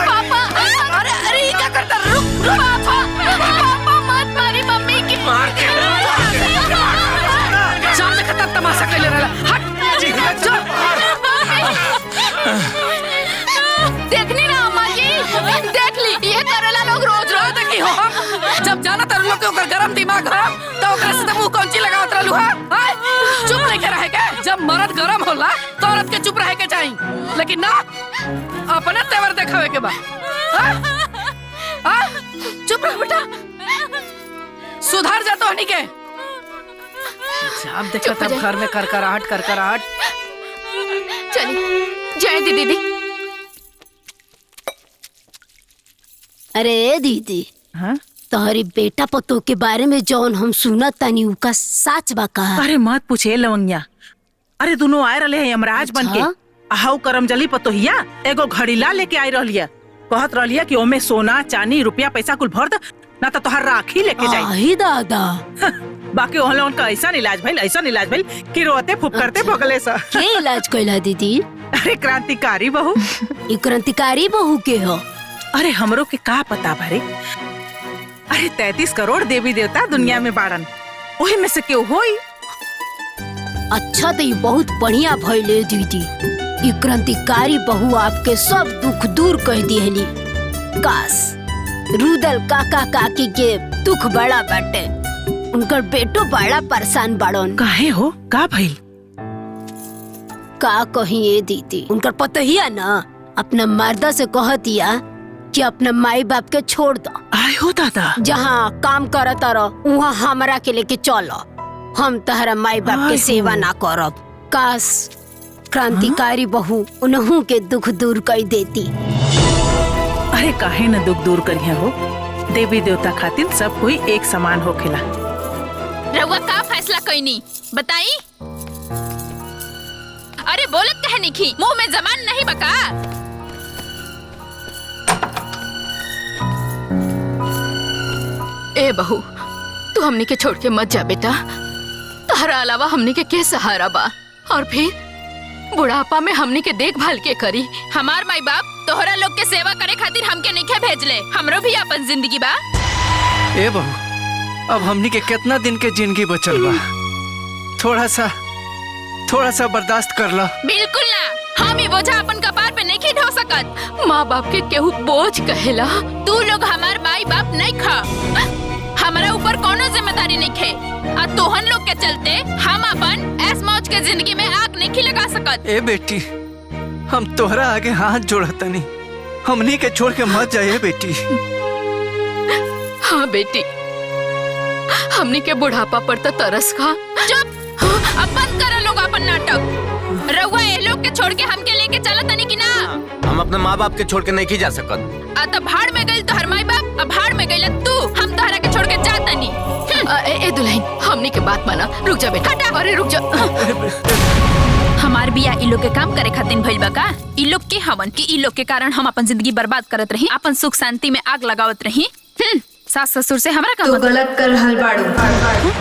पापा अरे ये क्या करता? रुक पापा मत मारी मम्मी की। मार के सामने खतर तमाशा कैले रहला। हट जी देखनी ना अम्मा जी, देख ली ये करेला लोग रोज रोज। देखी हो जब जाना तर लोग के ओकर गरम दिमाग हो तो ओकरा से मुंह कौंची लगावत रहलू हां? चुप रह के रहे के। जब मर्द गरम होला तो औरत के चुप रहे के चाहिए, लेकिन ना अपना तेवर दिखावे के बा। चुप रह बेटा, सुधार जा तो हनी के। जब देखो तब घर में करकराहट। चलिए जय दीदी। अरे दीदी, तोहरी बेटा पतो के बारे में जौन हम सुनत तानी उका सच बा का? अरे मत पूछे लवंगिया, अरे दोनों आए रहे हैं यमराज बन के। हाउ करमजली पतोहिया एगो घड़ीला लेके आई रहलिया, कहत रहलिया कि ओमे सोना चांदी रुपया पैसा कुल भर द, ना तो तोहर राखी लेके जाई। आही दादा। बाकी ओहला उनका ऐसा इलाज भइल कि रोते फुफकरते भगले सा। के इलाज कइला दीदी? अरे क्रांतिकारी बहू। ई क्रांतिकारी बहू के हो? अरे हमरो के का पता भरे। अरे 33 करोड़ देवी देवता दुनिया में बाड़न, वही में से क्यों होई? अच्छा तो ये बहुत बढ़िया भइले दीदी, ये क्रांतिकारी बहू आपके सब दुख दूर कर दिहली। काश रुदल काका काकी के दुख बड़ा बाटे, उनकर बेटो बड़ा परेशान बाड़न। काहे हो, का भइल? का कही ये दीदी, उनकर पतोहिया ना अपना मर्दा से कहतिया कि अपना माई बाप के छोड़ दो। आए हो दादा, जहाँ काम करत रहो वहाँ हमरा के लेके चलो, हम तहरा माई बाप के सेवा ना करब। काश क्रांतिकारी बहू उन्हों के दुख दूर कर देती। अरे काहे न दुख दूर करिया हो, देवी देवता खातिर सब कोई एक समान होखेला। रउआ का फैसला कइनी बताई? अरे बोलत कहे निखी, मुंह में जबान नहीं बका। ए बहू, तू हमनी के छोड़ के मत जा बेटा, तहरा अलावा हमनी के सहारा बा, और फिर बुढ़ापा में हमनी के देखभाल के करी। हमार माई बाप तोहरा लोग के सेवा करे खातिर हमके नहीं भेजले, हमरो भी अपन जिंदगी बा। ए बहू, अब हमनी के कितना दिन के जिंदगी बचल बा, थोड़ा सा बर्दाश्त कर ला। बिल्कुल ना, हम ही बोझा अपन कपार पे नहीं ढो सकत। माँ बाप के केहू बोझ कहेला। तू लोग हमार माई बाप नहीं खा, हमारा ऊपर कोनो जिम्मेदारी नहीं खे, और तोहन लोग के चलते हम अपन ऐस मौज के जिंदगी में आग नहीं लगा सकत। ए बेटी, हम तोहरा आगे हाथ जोड़तनी, हमनी के छोड़ के मत जाए बेटी। हाँ बेटी, हमनी के बुढ़ापा पर तो तरस खा। चुप, अब बंद करो लोग अपन नाटक। रउआ ये लोग के छोड़ के हमके लेके चला तनी कि ना? हम अपने माँ बाप के छोड़ के नहीं जा सकत। आ तब भाड़ में गइल तोहर माई बाप, अब भाड़ में गइल तू, हम तोहरा के छोड़ के जा तनी। ए दुल्हन, हमनी के बात माना, रुक जा बेटा। अरे रुक जा। हमार बिया इ लोग के काम करे खातिर भइल बा का? इ लोग के हवन कि इ लोग के कारण हम अपन जिंदगी बर्बाद करत रही, अपन सुख शांति में आग लगावत रही। सास ससुर से हमरा का तू गलत कर रहल बाड़ू।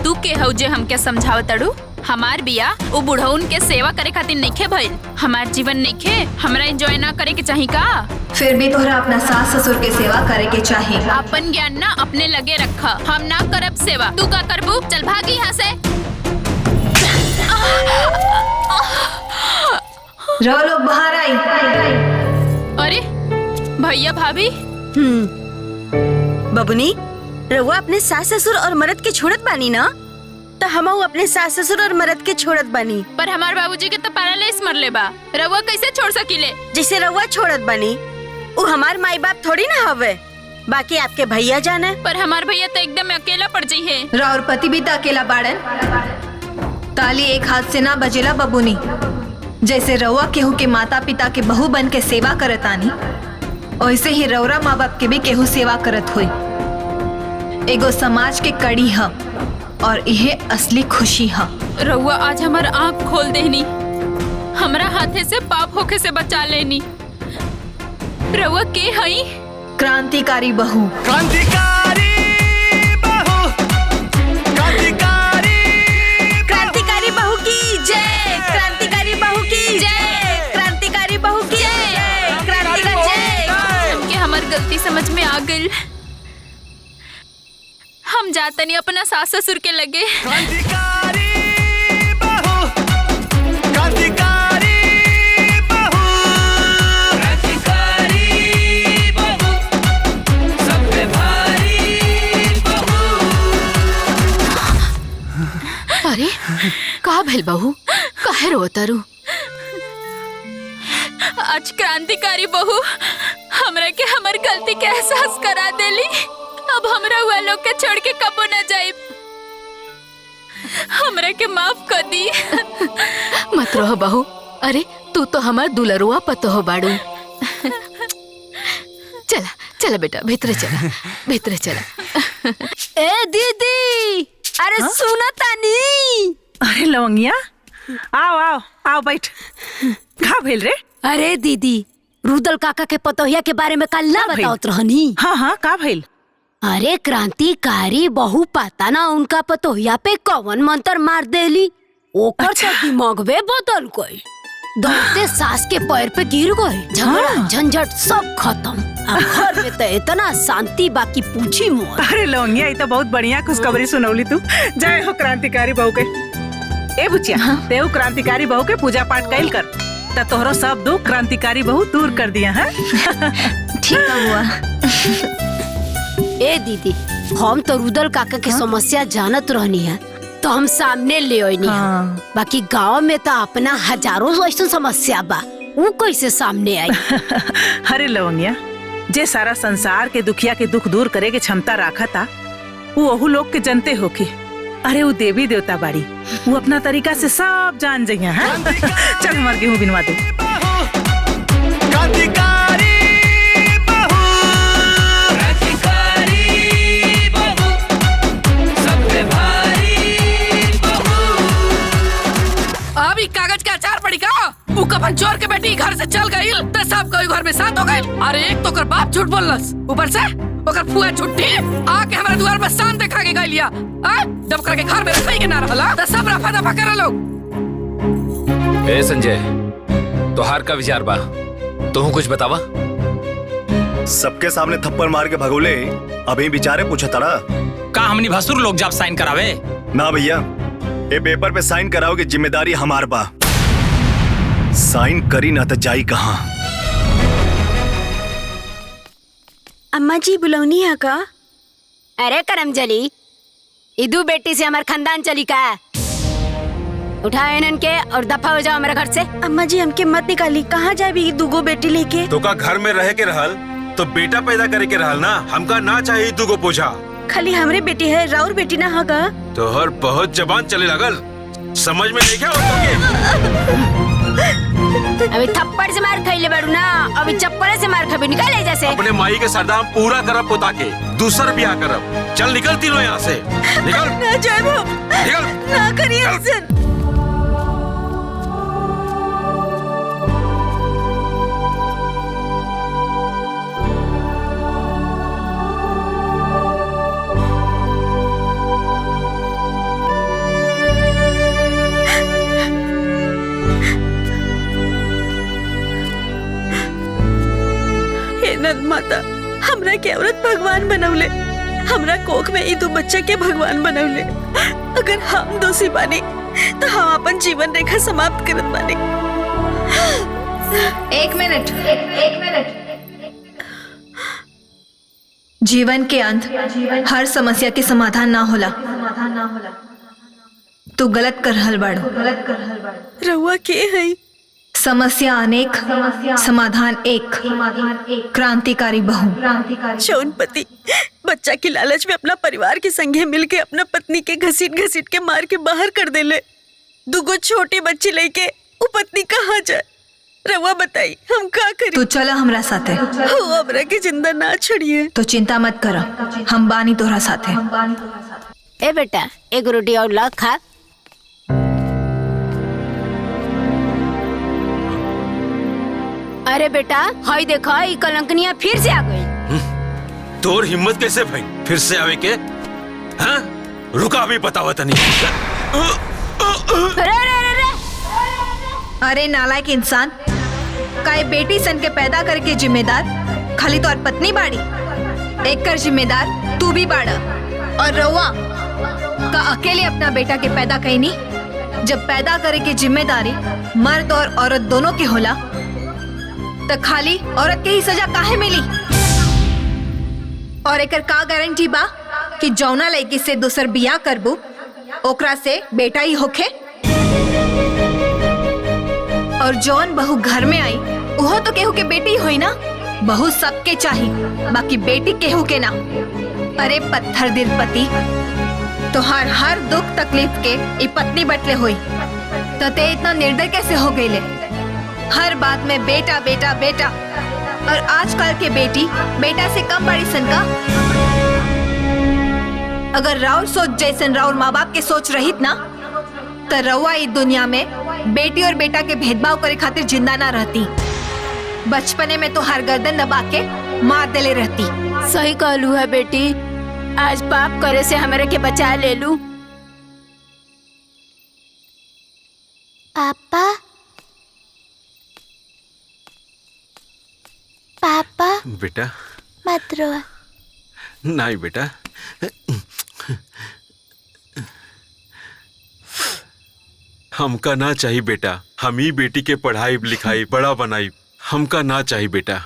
तू के हौ जे हमके समझावत अड़ू? हमार बिया वो बुढ़उन के सेवा करे खातिर नइखे भइल। हमार जीवन नइखे हमरा एंजॉय ना करे के चाही का? फिर भी तोहरा अपना सास ससुर के सेवा करे के चाही। अपन ज्ञान ना अपने लगे रखा। हम ना करब सेवा, तू का करबू? चल भागी यहाँ से। रहो लोग बाहर आई। अरे भैया भाभी। बबुनी, रउआ अपने सास ससुर और मर्द के छोड़त बानी ना? तो हमहू अपने सास ससुर और मर्द के छोड़त बानी। पर हमार बाबूजी के तो पैरालिसिस मरले बा, रउआ कैसे छोड़ सकीले? जैसे रउआ छोड़त बानी, वो हमार माई बाप थोड़ी ना हवे। बाकी आपके भैया जाने। पर हमार भैया तो एकदम अकेला पड़ जाई है। राउर पति भी तो अकेला बाड़न। ताली एक हाथ से ना बजेला बबुनी। जैसे रउआ केहू के माता पिता के बहू बन के सेवा करतानी, वैसे ही रउरा माँ बाप के भी केहू सेवा करत हुई। एगो समाज के कड़ी ह और यह असली खुशी है। रउआ आज हमार आँख खोल देनी, हमरा हाथे से पाप होके से बचा लेनी। रउआ के हई? क्रांतिकारी बहू। क्रांतिकारी बहू, क्रांतिकारी क्रांतिकारी बहू की जय, क्रांतिकारी बहू की जय, क्रांतिकारी बहू की जय, क्रांतिकारी जय। हमके हमार गलती समझ में आ गई। हम जाता नहीं अपना सास ससुर के लगे। क्रांतिकारी बहू, क्रांतिकारी बहू, क्रांतिकारी बहू, सब पे भारी बहू। अरे का भेल बहू, काहे रोतारू? आज क्रांतिकारी बहू हमरा के हमार गलती के एहसास करा देली। अब हमरा हुआ लोग के छोड़ के कबो न जाइब। हमरा के माफ कर दी। मत रहो बहू। अरे तू तो हमार दुलरुआ पतो हो बाड़ू। चला चला बेटा, भीतर चला, भीतर चला। ए दीदी, अरे सुना तानी। अरे लवंगिया, आओ आओ आओ बैठ। का भेल रे? अरे दीदी, रुदल काका के पतोहिया के बारे में कल ना बताओत रहनी। हाँ हाँ, का भेल? अरे क्रांतिकारी बहू पता ना उनका पतोहिया पे कौन मंत्र मार देली। ओकर तो दिमागवे बदल गई। दौड़ते सास के पैर पे गिर गए। झगड़ा झंझट सब खत्म। अब घर में तो इतना शांति बाकी पूछी मोर। अरे लवंगिया, ये तो बहुत बढ़िया खुशखबरी सुनौली तू। जय हो क्रांतिकारी बहू के। ए बुचिया, तेऊ क्रांतिकारी बहू के पूजा पाठ कैल कर, तो तोहरो सब दुख क्रांतिकारी बहू दूर कर दिया है। ठीक हुआ। ए दीदी, हम तो रुदल काका की समस्या जानत रहनी है, तो हम सामने ले आईनी है। बाकी गांव में तो अपना हजारों ऐसी समस्या बा, वो कैसे सामने आई? अरे लवंगिया, जे सारा संसार के दुखिया के दुख दूर करे के क्षमता रखा था, वो ओहू लोग के जनते होके। अरे वो देवी देवता बाड़ी, वो अपना तरीका से सब जान जाइए। चल हमार गेहूं बिनवा दे। क्रांतिकारी बहू, क्रांतिकारी बहू, सब पे भारी बहू। अब ई कागज का अचार पड़ी का? उ कफन चोर के बेटी घर से चल गई, तो सब कोई घर में साथ हो गए। अरे एक तो कर बाप झूठ बोलस, ऊपर से ओकर फुआ झूठी आके हमारे द्वार पर शान देखा के गइलिया। जब करके घर में रखई के ना रहला, तो सब रफा दफा कर लोग। ए संजय, तोहार का विचार बा? तू कुछ बतावा। सबके सामने थप्पड़ मार के भगोले, अभी विचारे पूछा तड़ा का हमनी भसुर लोग जब साइन करावे? ना भैया, ये पेपर पे साइन कराओगे जिम्मेदारी हमार बा। साइन करी ना तो जाई कहाँ। अम्मा जी बुलौनी है का? अरे करमजली, इदू बेटी से हमार खानदान चली का? उठाओ इनन के और दफा हो जाओ मेरे घर से। अम्मा जी हमके मत निकाली, कहाँ जाए भी दूगो बेटी लेके? तो का घर में रह के रहल तो बेटा पैदा करे के रहल ना। हमका ना चाहिए तू को पूछा। खाली हमरे बेटी है, राउर बेटी ना होगा। तो हर बहुत जबान चले लगल, समझ में नहीं क्या होता? अभी थप्पड़ से मार खइले बाड़ू ना, अभी चप्पल से मार खबे। निकल ले जैसे। अपने माई के सरदाम पूरा करब पोता के, दूसर ब्याह करब। चल निकल तीनों यहाँ से, निकल। ना जाए निकल, ना करिए ऐसे। नंद माता हमरा के औरत भगवान बनौले, हमरा कोख में ई दो बच्चा के भगवान बनौले। अगर हम दोषी बानी तो हम अपन जीवन रेखा समाप्त करत बानी। एक मिनट। जीवन के अंत हर समस्या के समाधान ना होला। तू गलत कर रहल बाड़ू। रउआ के है? समस्या अनेक, समाधान एक। क्रांतिकारी बहू। शौनपति बच्चा की लालच में अपना परिवार के संगे मिलके अपना पत्नी के घसीट घसीट के मार के बाहर कर देले। दुगो छोटी बच्ची लेके वो पत्नी कहाँ जाए? रवा बताई हम का करी? तू चला हमरा साथे। हो हमरा के जिंदा ना छोड़िए। तो चिंता मत कर, हम बानी तोहरा साथे। ए बेटा एक रोटी और ला खा। अरे बेटा हाय देखा ई कलंकनिया फिर से आ गई। तोर हिम्मत कैसे भाई फिर से आवे के? हाँ? रुका भी बतावा तनी। अरे नालायक इंसान, काहे बेटी सन के पैदा करके जिम्मेदार खाली तोर पत्नी बाड़ी? एक कर जिम्मेदार तू भी बाड़ा। और रउआ का अकेले अपना बेटा के पैदा कईनी? जब पैदा करे के जिम्मेदारी मर्द और औरत दोनों के होला तो खाली औरत के ही सजा काहे मिली? और एकर का गारंटी बा कि जौना लड़की से दूसर बियाह करबू ओकरा से बेटा ही होखे? और जौन बहू घर में आई वो तो केहू के बेटी होई ना। बहू सबके चाही, बाकी बेटी केहू के ना। अरे पत्थर दिल पति, तो हर दुख तकलीफ के ई पत्नी बटले होई तो ते इतना निर्दय कैसे हो गईले? हर बात में बेटा बेटा बेटा। और आजकल के बेटी बेटा से कम बड़ी सन का? अगर राउर सोच जैसन राउर माँ बाप के सोच रहित ना तो रउआ इस दुनिया में बेटी और बेटा के भेदभाव करे खातिर जिंदा ना रहती। बचपने में तो हर गर्दन दबा के मार देले रहती। सही कहलू है बेटी, आज पाप करे से हमरे के बचा ले लू। पापा पापा बेटा मत रो। नहीं बेटा, हमका ना चाहिए बेटा। हम ही बेटी के पढ़ाई लिखाई बड़ा बनाई, हमका ना चाहिए बेटा।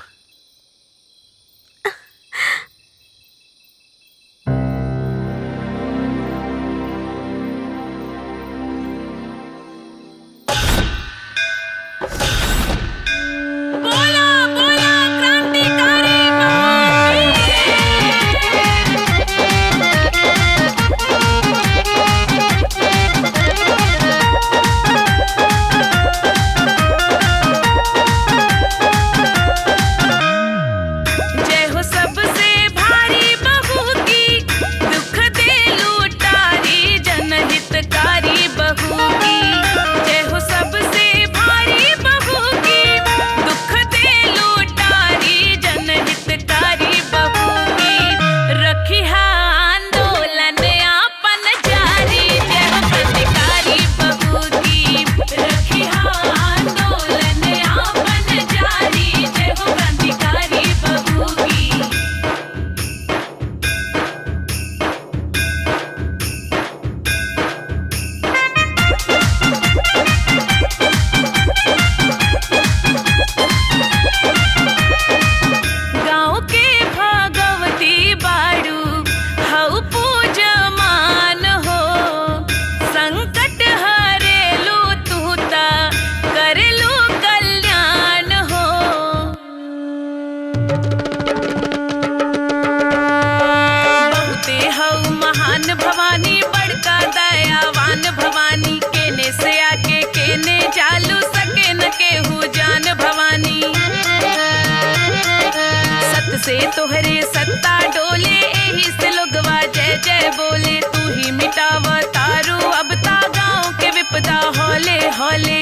से तोहरे सत्ता डोले, एही से लोगवा जय जय बोले। तू ही मिटाव तारू अब ता गाँव के विपदा हौले हौले।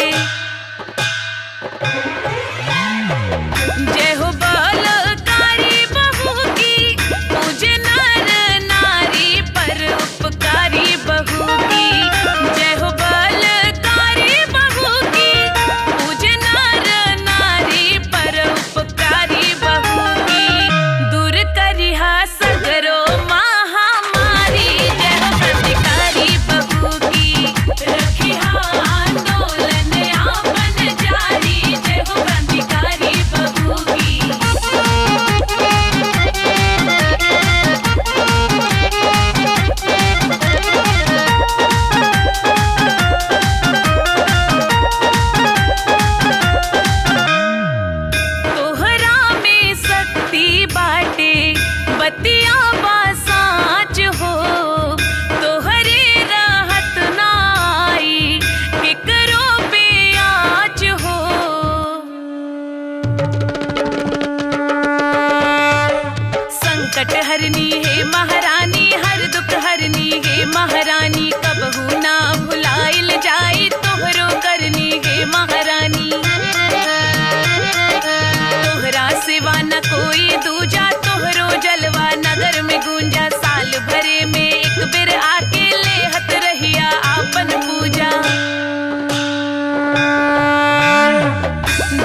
जय हो बलकारी बहू की, पूजे नर नारी पर उपकारी बहू की। जय हो बलकारी बहू की, पूजे नर नारी पर उपकारी बहू की। संकट हरनी है महारानी, हर दुख हरनी है महारानी, कबहू ना भुलाइल जाई तोहरो करनी है महारानी। तोहरा सिवा न कोई दूजा, तोहरो जलवा नगर में गूंजा, साल भरे में एक बेर आके लेहत रहिया आपन पूजा।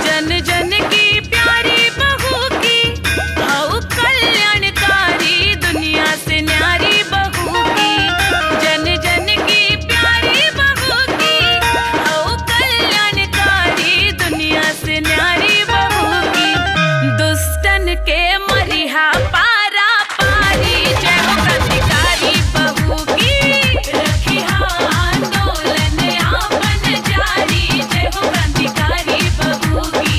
जन जन की प्यारी बहू की हऊ कल्याणकारी, दुनिया से न्यारी बहू की। जन जन की प्यारी बहू की हऊ कल्याणकारी, दुनिया से न्यारी बहू की। दुष्टन के मरिहा पारा पारी, जय हो क्रांतिकारी बहू की। रखिहा आंदोलन आपन जारी, जय हो क्रांतिकारी बहू की।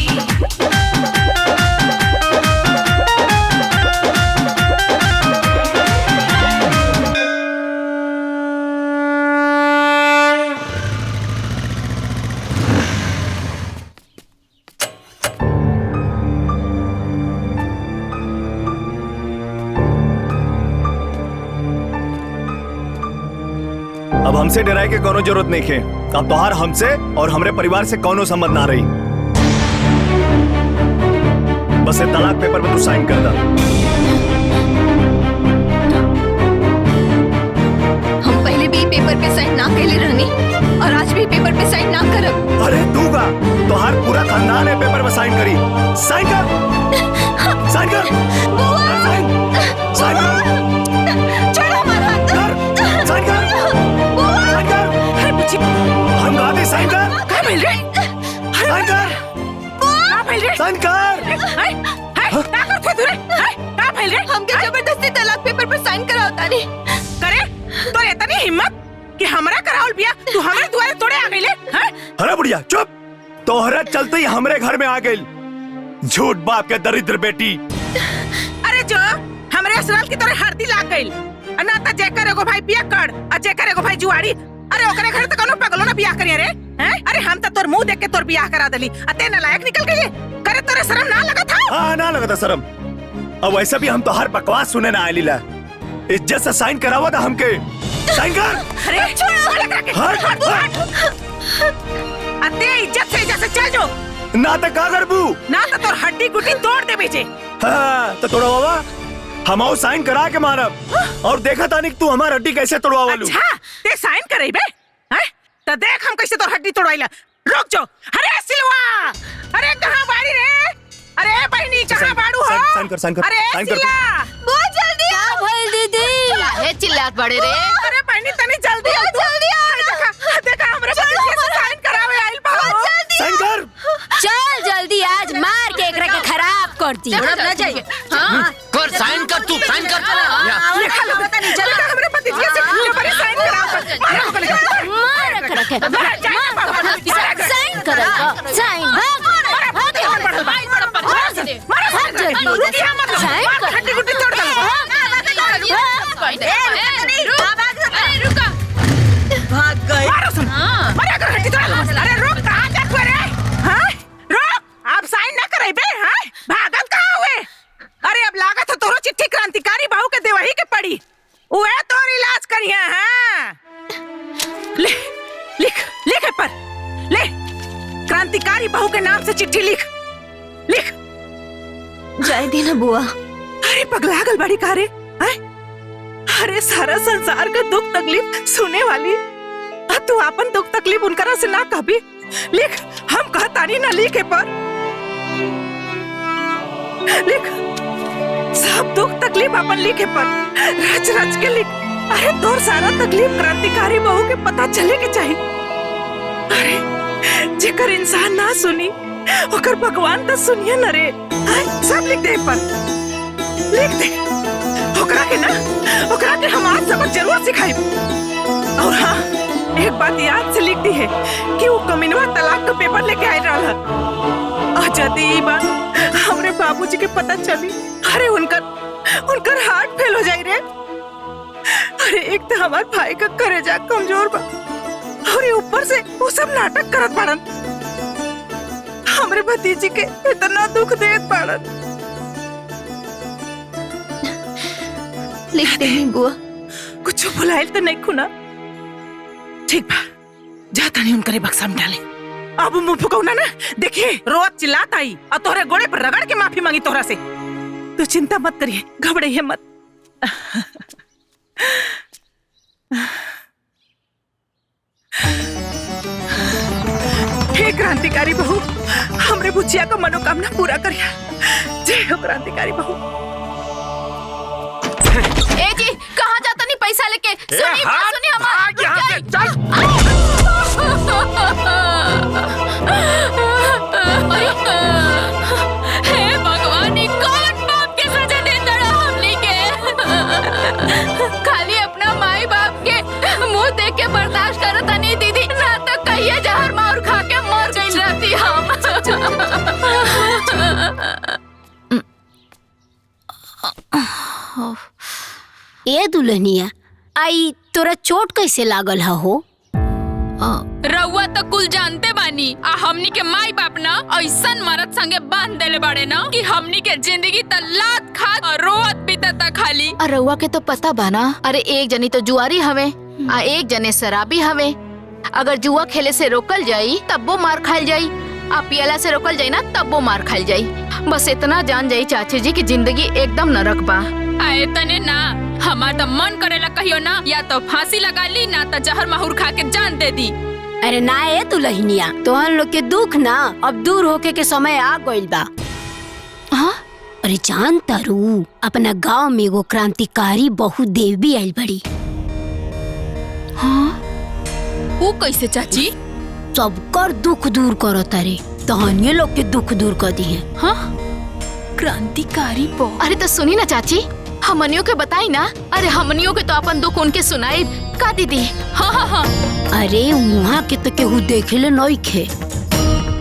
अब हमसे डराए के कोनो जरूरत नहीं है। अब तोहार हमसे और हमरे परिवार से कोनो संबंध ना रही। बस ये तलाक पेपर में तू साइन कर दा। हम पहले भी पेपर पे साइन ना कैले रहनी और आज भी पेपर पे साइन ना करब। अरे तू का तोहार पूरा खानदान है पेपर में साइन करी। साइन कर, साइन कर, साइन, साइन कर। छोड़ो हमारा हाथ। साइन कर, साइन कर। अरे बुच्ची, हम गाते साइन कर। क्या मिल रहा है? साइन कर, क्या मिल रहा है? साइन कर। क्या करते तू रे? क्या मिल रहा है? हमके जबरदस्ती तलाक पेपर पर साइन करावता नहीं। करे तो इतनी हिम्मत कि हमरा करावल बिया तू हमरे द्वारे तोड़े आ गइले? हैं? अरे बुढ़िया चुप। तोहरा चलते ही हमरे घर में आ गई झूठ बाप के दरिद्र बेटी। अरे जो हमरे असराल की तरह हरदी लाग गइल। ना त जेकर एगो भाई बिया कर आ जेकर एगो भाई जुआड़ी। अरे ओकरे घर त कोनो पगलो ना बियाह करिया रे। हैं? अरे हम त तोर मुंह देख के तोर बियाह करा देली। अते नालायक निकल गइले। करे तोरे शर्म ना लगा था? हाँ ना लगा था शर्म। अब वैसे भी हम तो हर बकवास सुने ना आइली ला। इज्जत से साइन करावा था हमके। साइन कर। अरे छोड़ो अलग रख के। हट। अते इज्जत से चल जो। ना तो का करबू? ना तो तोर हड्डी गुड्डी तोड़ दे बेचे। हाँ तो तोड़ा बाबा हम आओ साइन करा के मारब और देखा तानिक तू हमार हड्डी कैसे तोड़वा लू। अच्छा ते साइन करई बे? हैं? तो देख हम कैसे तोर हड्डी तोड़ाइला। रुक जो। अरे सिलवा, अरे कहां बाड़ी रे? अरे बहनी कहां बाड़ू हो? साइन कर, साइन कर। अरे साइन कर। सिला बहुत जल्दी आ भाई दीदी। हे चिल्लात बड़े रे। अरे बहनी तनी जल्दी आ। जल्दी आ। देखा हमरे पति से साइन करावे आइल बा। साइन कर। चल जल्दी आज मार के एकरा के खराब करती। ना जाइए। हां कर साइन कर, तू साइन कर। देखा लो पता नहीं चला हमरे पति से जबरी साइन कराव। मार एकरा के साइन करेगा। साइन हड्डी गुड्डी तोड़ दे। भाग गए। अरे रुक, कहाँ जा तू रे? हाँ? रुक, आप साइन ना करे बे, हाँ? भागत कहाँ हुए? अरे अब लागत है तोरो चिट्ठी क्रांतिकारी बहू के देवही के पड़ी। उहे तोर इलाज करिया, हाँ? ले, लिख पर, ले, क्रांतिकारी बहू के नाम से चिट्ठी लिख। जाए देना बुआ। अरे पगला गल बड़ी कारे, हैं? अरे सारा संसार का दुख तकलीफ सुने वाली अब तू अपन दुख तकलीफ उनकरा से ना कहबी। लिख, हम कहतानी ना लिखे पर लिख, सब दुख तकलीफ अपन लिखे पर रच रच के लिख। अरे तोर सारा तकलीफ क्रांतिकारी बहू के पता चले के चाहिए। अरे जेकर इंसान ना सुनी ओकर भगवान तो सुनिए न रे। सब लिख दे पर, लिख दे। ओकरा के हम आज सबक जरूर सिखाई। और हाँ, एक बात याद से लिख दी है कि वो कमीनवा तलाक का पेपर लेके आए रहा। यदि ये बात हमरे बाबूजी के पता चली, अरे उनकर हार्ट फेल हो जाई रे। अरे एक तो हमार भाई का करेजा कमजोर बा और ये ऊपर से वो सब नाटक करत बाड़न। हमरे भतीजी के इतना दुख देत बाड़न। लिख देनी बुआ। कुछ भुलाइल तो नहीं खुना। ठीक बा, जाता नहीं उनकरे बक्सा में डाले। अब मुंह फुकौना ना, देखिए रोज चिल्लात आई और तोहरे गोड़े पर रगड़ के माफी मांगी तोहरा से। तू चिंता मत करिए, घबराइए मत। हे क्रांतिकारी बहू, हमरे बुचिया को मनोकामना पूरा करिया। जय हो क्रांतिकारी बहू। ए जी, कहाँ जाता नहीं पैसा लेके? सुनी बात, सुनी हमारी। यहाँ से चल। हे भगवान, ये कौन बाप के सजा देता रहा हमने के? खाली अपना माई बाप के मुंह देख के बर्दाश्त करता नहीं दीदी, ना तो कहिए जहर मार खा के मर गई रहती हम। ए दुल्हनिया, आई तोरा चोट कैसे लागल हो? रउआ तो कुल जानते बानी, आ हमनी के माई बाप ना ऐसन मरद संगे बांध देले बाड़े ना कि हमनी के जिंदगी त लात खा और रोत बीतता खाली। और रउआ के तो पता बाना, अरे एक जनी तो जुआरी हवे आ एक जने शराबी हवे। अगर जुआ खेले से रोकल जाई तब वो मार खाल जाई, आ पियला से रोकल जाई ना तब वो मार खाल जाई। बस इतना जान जाई चाची जी की जिंदगी एकदम नरक बा। आए तने ना, हमार तो मन करेला कहियो ना, या तो फांसी लगा ली ना तो जहर माहुर खा के जान दे दी। अरे ना ए दुल्हनिया, तोहन लोग के दुख ना अब दूर होके के समय आ गइल बा। हाँ? अरे जान तारू, अपना गांव में एगो क्रांतिकारी बहु देवी आइल बड़ी। हाँ? वो कैसे चाची? सबकर दुख दूर करो तारे, तहनिए लोग के दुख दूर कर दी है। हाँ? क्रांतिकारी बहु। अरे तो सुनी ना चाची, हमनियों के बताई ना। अरे हमनियों के तो अपन दुख उनके सुनाई का दीदी। हाँ हाँ हाँ। अरे वहाँ के तो केहू देखेले नहीं खे।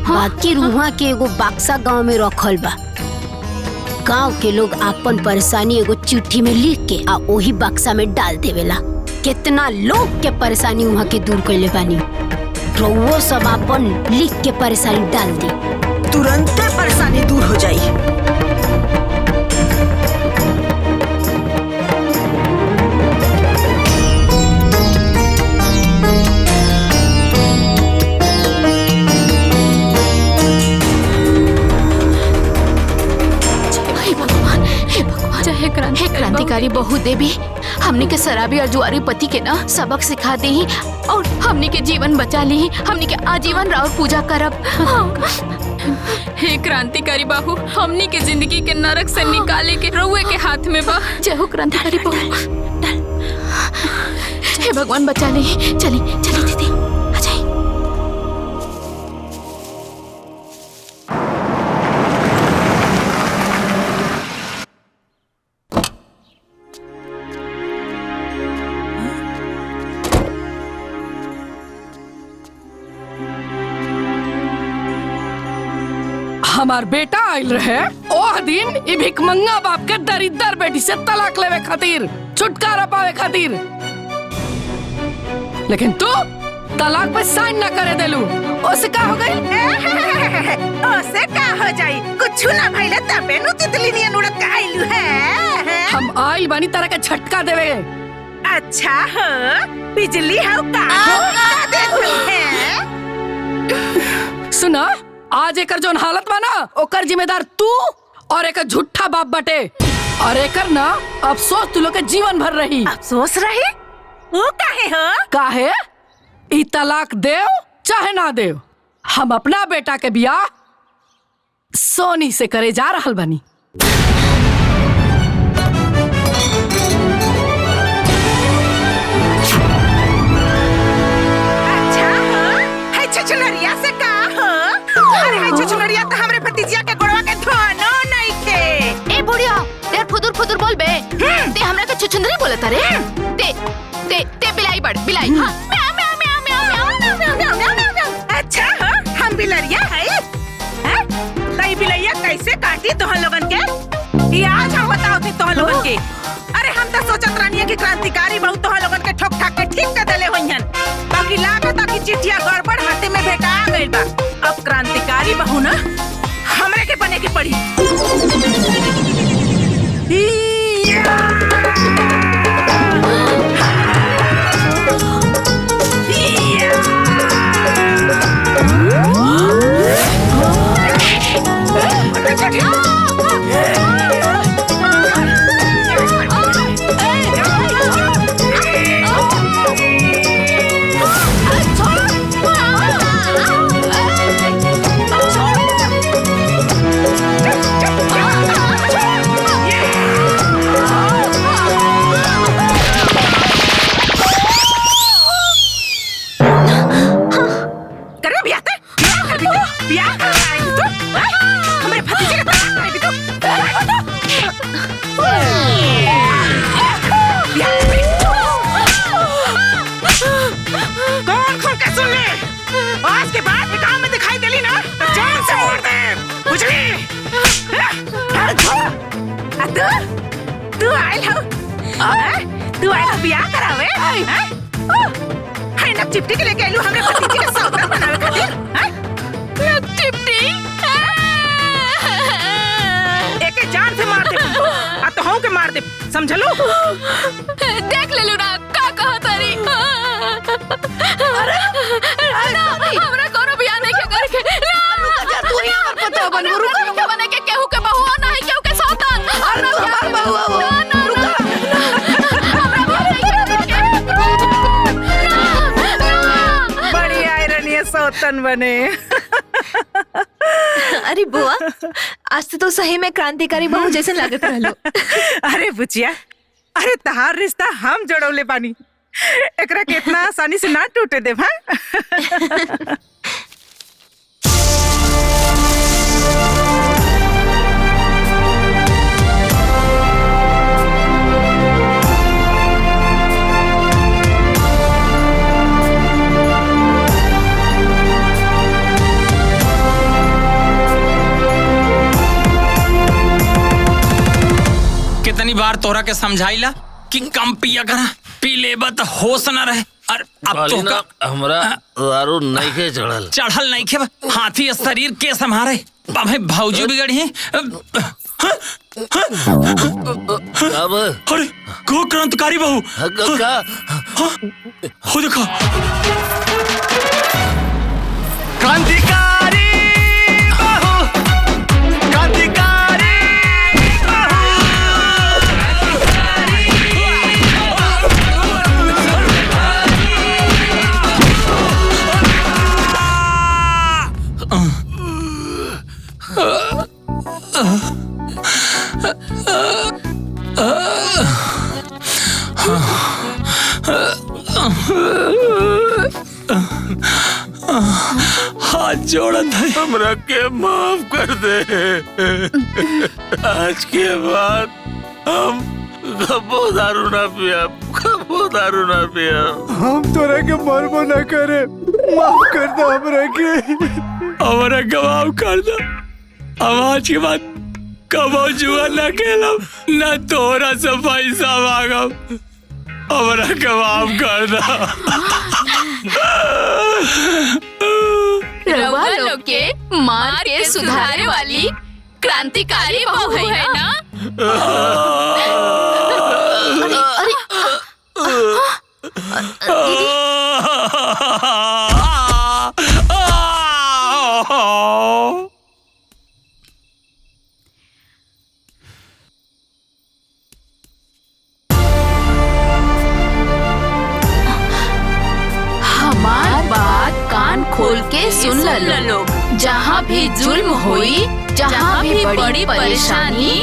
बाकी वहाँ के एगो बक्सा गांव में रखल बा। गांव के लोग अपन परेशानी एगो चिट्ठी में लिख के आ वही बक्सा में डाल देवेला। कितना लोग के परेशानी वहाँ के दूर कैले बानी। रउओ सब अपन लिख के परेशानी डाल दी, तुरंत परेशानी दूर हो जाई। हे क्रांतिकारी बहु देवी, हमनी के शराबी और जुआरी पति के ना सबक सिखा दी और हमनी के जीवन बचा ली। हमनी के आजीवन राउर पूजा करब। हे क्रांतिकारी बाहू, हमनी के जिंदगी के नरक से निकाले के रउए के हाथ में बा। जय हो क्रांतिकारी बहु। हे भगवान बचा ली। चली चली दीदी, आ जाइए। हमार बेटा आयल रहे ओह दिन ई भिखमंगा बाप के दरिद्र बेटी से तलाक लेवे खातिर, छुटकारा पावे खातिर। लेकिन तू तलाक पे साइन न करे देलू। ओसे का हो गई? ओसे का हो जाई? कुछ ना भइले तबे नु तितली नियन उड़त के आइलू है। हम आइल बानी तरह के झटका देवे। अच्छा हो, बिजली हो का देत है। सुना, आज एकर जोन हालत बा ना, ओकर जिम्मेदार तू और एक झूठा बाप बटे। और एकर ना अफसोस तू लोग के जीवन भर रही। अफसोस रही? वो काहे हो? काहे? ई तलाक देव चाहे ना देव, हम अपना बेटा के बियाह सोनी से करे जा रहल बनी। अच्छा हो, है छछलरिया से का हो? अरे है छछलरिया तो हमरे भतीजिया के गोड़वा के धोनो नहीं के। ए बुढ़िया, देर फुदुर फुदुर बोल बे। ते हमरा के छुछुंदरी बोलत रे। ते बिलाई बड़ बिलाई। हां, म्याऊ म्याऊ म्याऊ म्याऊ म्याऊ म्याऊ म्याऊ म्याऊ। अच्छा हो, हम बिलरिया है? हैं? तई बिलैया कैसे काटी तोहन लोगन के? ये आज हम बताओ थे तोहन लोगन के। अरे हम तो सोचत रहनी कि क्रांतिकारी बहु तोहन लोगन के ठोक ठाक के ठीक कर देले होइहन। बाकी लागत कि चिट्ठिया गड़बड़ हाथे में भेटा गइल बा। अब क्रांतिकारी बहु ना हमरे के बने के पड़ी। तू आयल हो तू आयल बियाह करावे हाय नक चिपटी के लेके आइलू हमरे भतीजी के सौदा बनावे खातिर नक चिपटी एके जान से मार दे आ तो हूं के मार दे समझलो देख ले लूना का कहा तारी अरे हमरा कोनो बियाह नहीं के करके तू ही हमर पता बनू रुक के बने के केहू के बहू नहीं केहू के सौतन अरे हमर बहू बड़ी आयरन ये सौतन बने अरे बुआ आज तो सही में क्रांतिकारी बहू जैसे लागत रहलो। अरे बुचिया अरे तहार रिश्ता हम जोड़ौले बानी एकरा के इतना आसानी से ना टूटे देब हां। कितनी बार तोरा के समझाइला कि कम पिया करा पी लेबा त होश न रहे। और अब तो का हमरा दारू नहीं के चढ़ल नहीं के हाथी शरीर के संभारे भाई भौजी बिगड़ी है। अब अरे को क्रांतिकारी बहू का हो देखो क्रांतिकारी बहू क्रांतिकारी हाथ जोड़त है हमरा के माफ कर दे। आज के बाद हम कबो दारू ना पिया कबो दारू ना पिया। हम तोरा के मरबो ना करे माफ कर दो हमरा के माफ कर दो। अब आज के बाद कबो जुआ न खेलब न तोरा से पैसा मांगब हमरा के माफ कर दो। रउआ लोग के मार के सुधारे वाली क्रांतिकारी बहू है ना। हमार बात कान खोल के सुन ल लोग। जहाँ भी जुल्म हुई जहाँ भी बड़ी परेशानी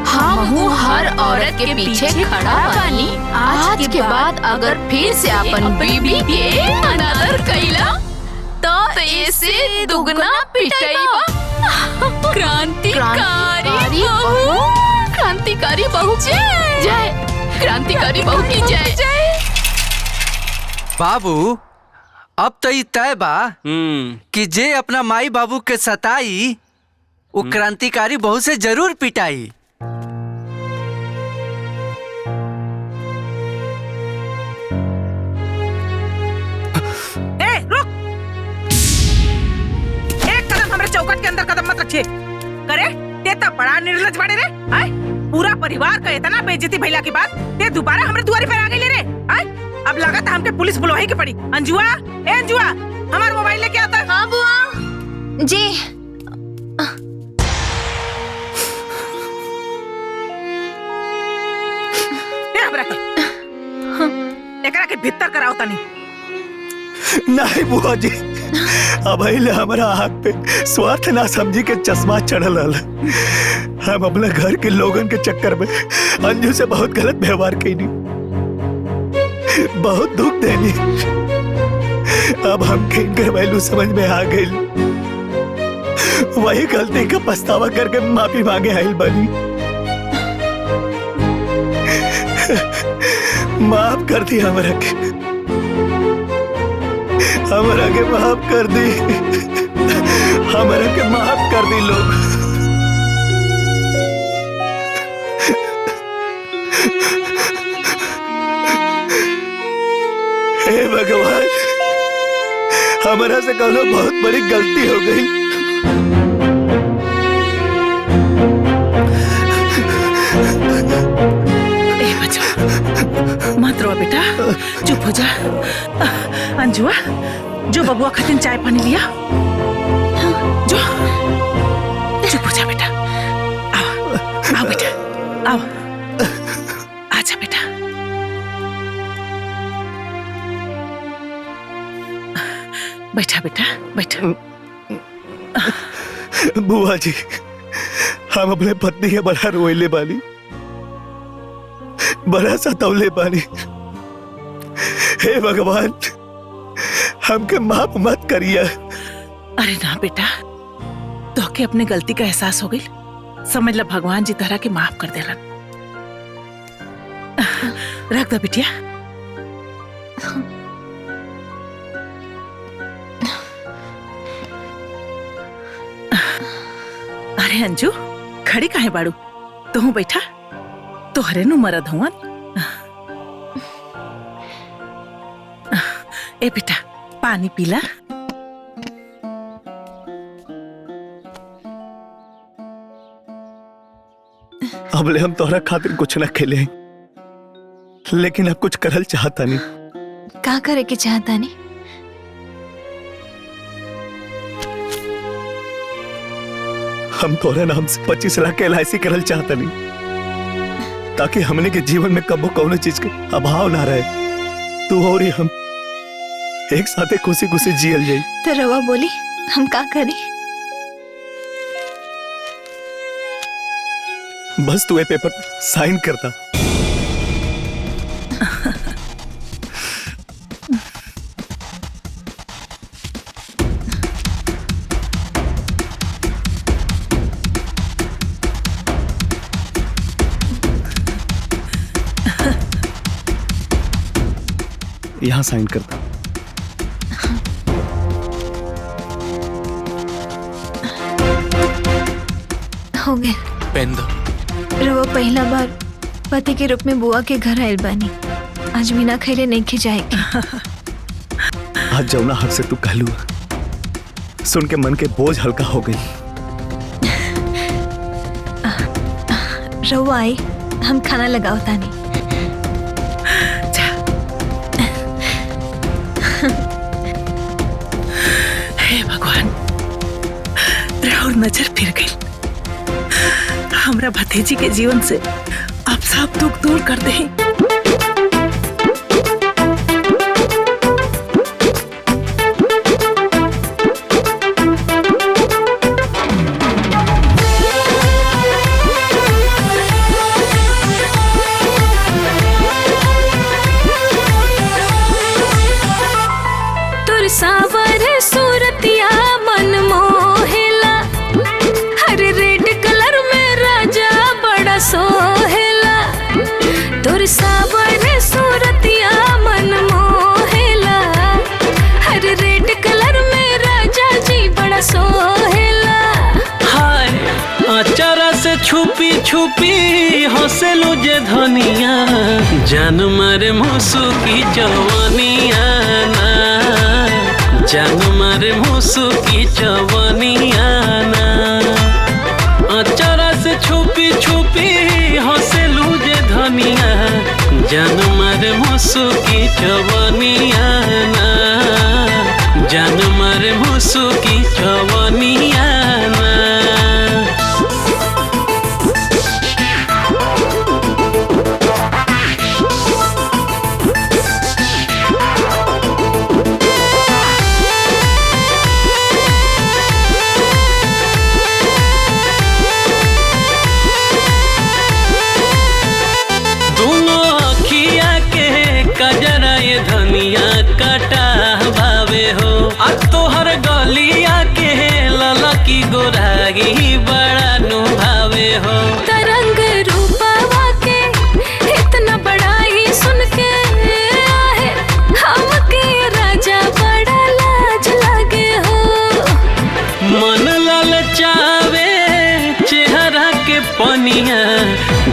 हम हर औरत के पीछे खड़ा बानी। आज के बाद अगर फिर से अपन बीबी के अनादर कैला तो इसे दुगना पिटाईबा। क्रांतिकारी बहू क्रांतिकारी बहू जय क्रांतिकारी बहू की जय। बाबू अब तो तय बा कि जे अपना माई बाबू के सताई वो क्रांतिकारी बहू से जरूर पिटाई। ए रुक एक कदम हमरे चौखट के अंदर कदम मत रखिए करे ते तो बड़ा निर्लज बड़े रे। आय पूरा परिवार का इतना बेइज्जती भइला के बाद ते दोबारा हमरे दुआरी पर आ गई रे। आय अब लगा था हमके पुलिस बुलवाई के पड़ी। अंजुआ ए अंजुआ हमारा मोबाइल लेके आता। हाँ बुआ जी। एकरा के भीतर कराओ तनी। नहीं बुआ जी अब हमारा आँख पे स्वार्थ ना समझी के चश्मा चढ़ल हल। हम अपने घर के लोगन के चक्कर में अंजू से बहुत गलत व्यवहार कैनी बहुत दुख देनी। अब हम इनकर वैल्यू समझ में आ गई वही गलती का पछतावा करके माफी मांगे आइल बनी। माफ कर दी हमरा के माफ कर दी हमरा के माफ कर दी लोग। हे भगवान, हमारा से कौनो बहुत बड़ी गलती हो गई। ए बच्चा मत रो बेटा, चुप हो जा। अंजुआ जो बबुआ खातिर चाय पानी लिया, जो चुप हो जा बेटा। आओ आओ बेटा, आओ आजा बेटा। बैठा बेटा बैठा। बुआ जी, हम अपने पत्नी के बड़ा रोइले बानी, बड़ा सतौले बानी। हे भगवान, हमके माफ मत करिए। अरे ना बेटा, तो के अपने गलती का एहसास हो गई, समझ ला भगवान जी तरह के माफ कर देलन। रख दो बिटिया। अरे अंजू, खड़ी काहे बाड़ू? तू बैठा, तोहरे नु मरद हुआ। ए बेटा पानी पीला। अबले हम तोहरा खातिर कुछ न खेले, लेकिन अब कुछ करल चाहता नहीं। का करे के चाहता नहीं? हम तोहरे नाम से 25 लाख के LIC करल चाहता नहीं, ताकि हमने के जीवन में कबो कौनो चीज के अभाव ना रहे। तू और हम एक साथे खुशी खुशी जियल जाई। तो रवा बोली हम का करें? बस तू ये पेपर पर साइन करता। यहाँ साइन करता। हो गया। पेन दो। रवा पहला बार पति के रूप में बुआ के घर आयल बानी। आज बिना खैले नहीं खिजाएगी। आज जौना हक से तू कहलू, सुन के मन के बोझ हल्का हो गई। रवा आई, हम खाना लगाओ तानी। हे भगवान, राहुल नजर फिर गई। हमरा भतीजी के जीवन से आप सब दुख दूर कर दे। तुर सावर सूरतिया मन मोहेला, हर रेड कलर में राजा बड़ा सोहेला। तुर सावर सूरतिया मन मोहेला, हर रेड कलर में राजा जी बड़ा सोहेला। हाय अचारा से छुपी छुपी हंसलू जे धनिया, जान मारे मुसु की जवानिया ना, जान मारे मुसु की जवानिया ना। अचारा से छुपी छुपी हंसलू जे धनिया, जान मारे मुसु की जवानिया ना, जान मारे मुसु की जवानिया ना। तोहर गलिया के ललकी गोरागी बड़ा नुभावे हो। तरंग रूपवा के इतना बड़ा ही सुन के आहे, हमके राजा बड़ा लाज लगे हो। मन ललचावे चेहरा के पनिया,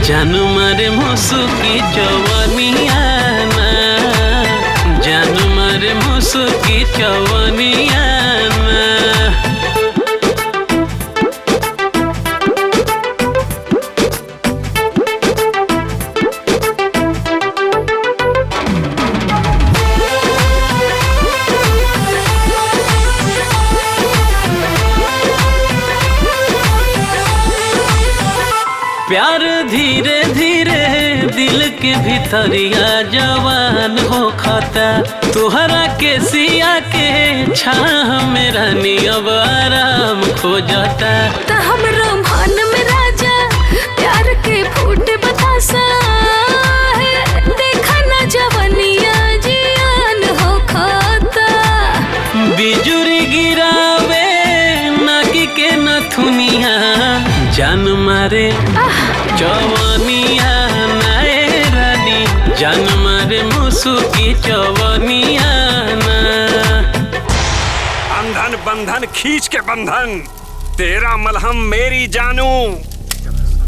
जानू मारे मुसु की जवानिया ना, जानू मुसुकी चवनिया ना। प्यार धीरे धीरे दिल के भीतरिया जवान हो खाता, तुहरा के सिया के छाह में रानी अब आराम खो जाता। त हमरा मन में राजा प्यार के फूट बतासा है, देखा ना जवनिया जियान हो खाता। बिजुरी गिरावे नाकी के नथुनिया, जान मारे चवनिया नाए रानी, जान मारे मुसुकी चवनिया ना। बंधन बंधन खींच के बंधन, तेरा मलहम मेरी जानू,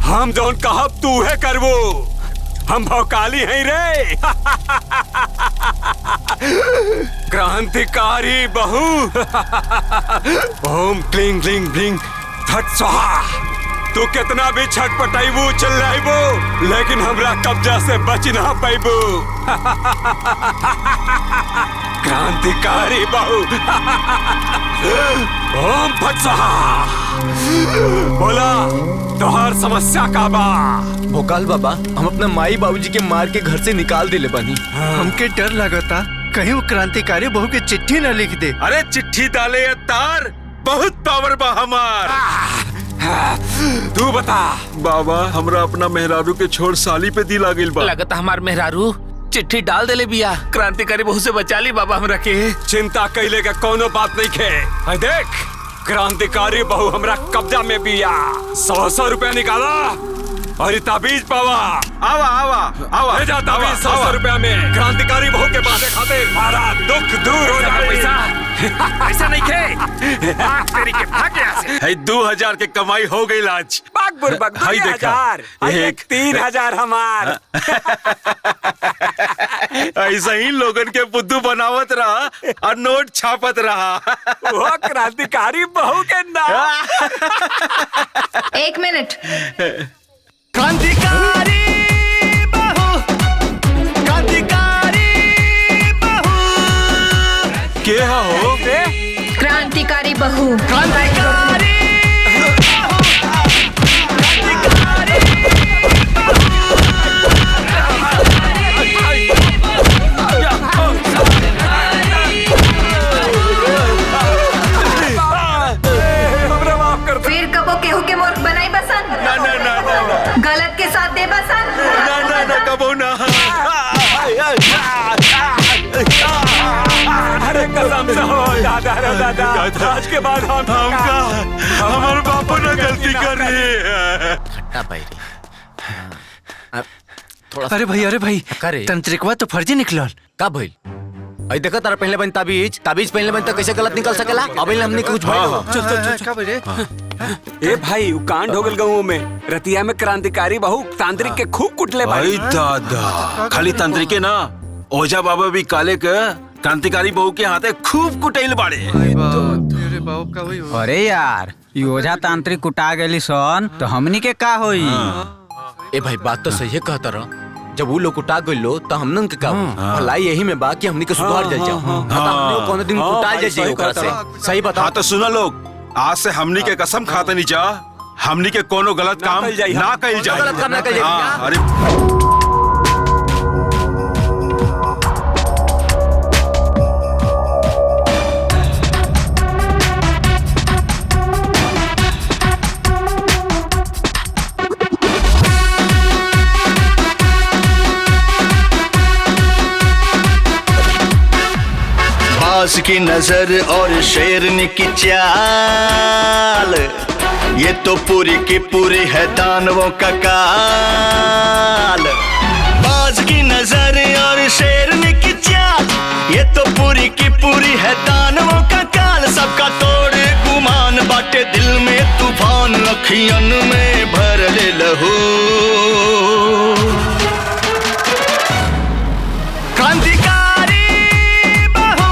हम जोन कहब तू है करबो, हम भौकाली हैं रे। क्रांतिकारी बहू। ओम क्लिंग क्लिंग ब्लिंग फट स्वाहा। तू कितना भी छटपटाइबू चिल्लाइबू, लेकिन हमरा कब्जा से बच ना पाइबू। क्रांतिकारी बहू। ओम फट स्वाहा। बोला तोहर समस्या का बा? भोकाल बाबा, हम अपना माई बाबूजी के मार के घर से निकाल दिले बानी। हमके डर लगता कहीं वो क्रांतिकारी बहू के चिट्ठी न लिख दे। अरे चिट्ठी डाले तार, बहुत पावर बा हमार। तू बता बाबा, हमरा अपना मेहरारू के छोड़ साली पे दिल आ गइल बा। लगता हमार मेहरारू चिट्ठी डाल देले बिया, क्रांतिकारी बहू से बचा ली बाबा हमरा के। चिंता कैले का कोनो बात नहीं खे। देख, क्रांतिकारी बहू हमरा कब्जा में बिया। 100 रुपया निकाला और ताबीज पावा। आवा आवा आवा, ले जा ताबीज 100 रुपया में। क्रांतिकारी बहू के बातें खातिर हमारा दुख दूर हो जाए। पैसा नहीं खे। तेरी के भाग यहाँ से। है 2000 के कमाई हो गई आज। बाग बुरबक 2000, एक 3000 हमार। ऐसा ही लोगन के बुद्धू बनावत रहा और नोट छापत रहा। वो क्रांतिकारी बहू के नाम। 1 मिनट। क्रांतिकारी बहू, क्रांतिकारी बहू। के हो? क्रांतिकारी बहू। क्रांतिकारी फिर कबो केहू के मूर्ख बनाई बसन। ना ना ना ना, गलत के साथ दे बसन। ना ना ना, कबो ना। अरे कसम से हो दादा रे दादा, आज के बाद हमका हमारे बापू ने गलती करी है। अरे भाई तंत्रिकवा तो फर्जी निकलल। का भइल? अई देखो तारा पहले बन ताबीज पहले बन तो कैसे गलत निकल सकेला? अबे हमने कुछ भाई चल का रे? ए भाई, उ कांड हो गल गाँव में। रतिया में क्रांतिकारी बहू तांत्रिक के खूब कुटले भाई। दादा, खाली तांत्रिके ना, ओझा बाबा भी काले के क्रांतिकारी बहू के हाथे खूब कुटैल बाड़े। अरे यार, ओझा तांत्रिक कुटा गेली सन तो हमनी के का होई? ए भाई, बात तो सही है कहता रहा। जब वो लोग कुटा गइलो तो हमनन के का भलाई यही में बा कि हमनी के सुधार जल जाओ। हमनी कोनो दिन कुटा जाए ओकरा से। सही बता। हाँ तो सुना लोग, आज से हमनी के कसम खाते नहीं जा, हमनी के कोनो गलत काम ना कइल जाए। गलत काम ना कइल जाए। अरे बाज की नजर और शेरनी की चाल, ये तो पूरी की पूरी है दानवों का काल। बाज की नजर और शेरनी की चाल, ये तो पूरी की पूरी है दानवों का काल। सबका तोड़ गुमान बाटे, दिल में तूफान, अखियन में भर ले लहू। क्रांतिकारी बहू,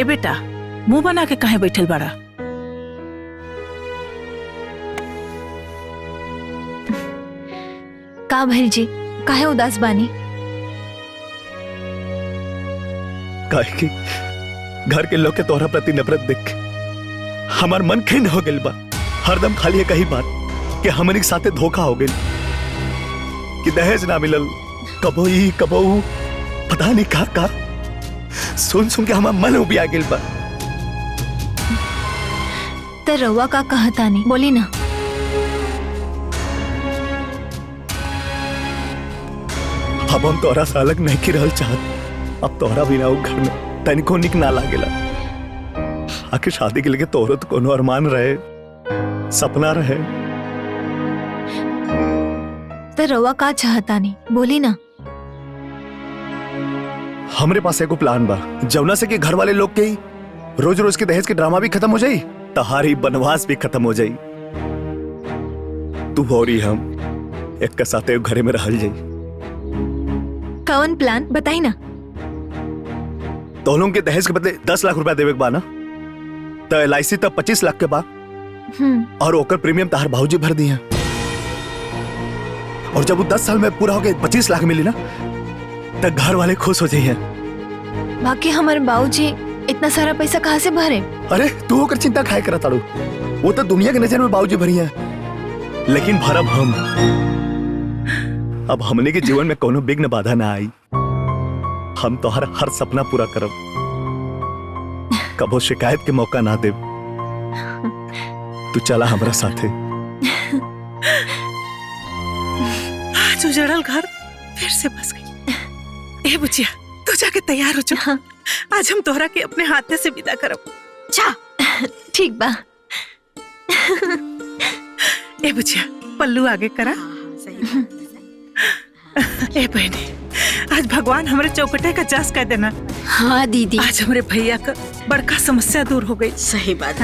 ए बेटा, मुंह बना के काहे बैठल बड़ा? का भइल जी, काहे उदास बानी? काहे कि घर के लोग के तोहरा प्रति नफरत देख के हमार मन खिन्न हो गइल बा। हरदम खाली एक ही बात कि हमनी के साथे धोखा हो गइल, कि दहेज ना मिलल, कबो ई कबो ऊ, पता नहीं का सुन सुन के हमार मन उबिया गइल बा। ते रउआ का कहतानी, बोली ना। अब हम तोहरा से अलग नहीं की रहल चाहत। अब तोहरा बिना वो घर में तनिको निक ना लागेला। आखिर शादी के लिए तोहरो तो कोनो अरमान रहे, सपना रहे। ते रउआ का चाहतानी, बोली ना। हमरे पास एगो प्लान बा, जौना से कि घर वाले लोग के रोज रोज के दहेज के ड्रामा भी खत्म हो जाई, तहारी बनवास भी खत्म हो जाई। तू और हम एक के साथ एक घरे में रहल जाई। कौन प्लान बताई ना। दोनों के दहेज के बदले 10 लाख रुपया देवे के बा ना, तो LIC तब 25 लाख के बा, और ओकर प्रीमियम तहार भाऊजी भर दिया। और जब वो 10 साल में पूरा हो गए 25 लाख मिली ना, तो घर वाले खुश हो जाइए। बाकी हमारे बाबूजी इतना सारा पैसा कहाँ से भरे? अरे तू होकर चिंता खाए करा ताड़ू, वो तो दुनिया के नजर में बाबूजी भरी है, लेकिन भरब हम। अब हमने के जीवन में कोनो विघ्न बाधा ना आई। हम तो हर सपना पूरा करब, कबो शिकायत के मौका ना दे। तू चला हमारा साथे। आज उजड़ल घर फिर से बस गई। ए बुचिया, तू जाके तैयार हो जा। आज हम तोहरा के अपने हाथे से विदा करब। जा, ठीक बा। ए बुचिया, पल्लू आगे करा। ए बहनी, आज भगवान हमारे चौकटे का जास कर देना। हाँ दीदी, आज हमारे भैया का बड़का समस्या दूर हो गई। सही बात।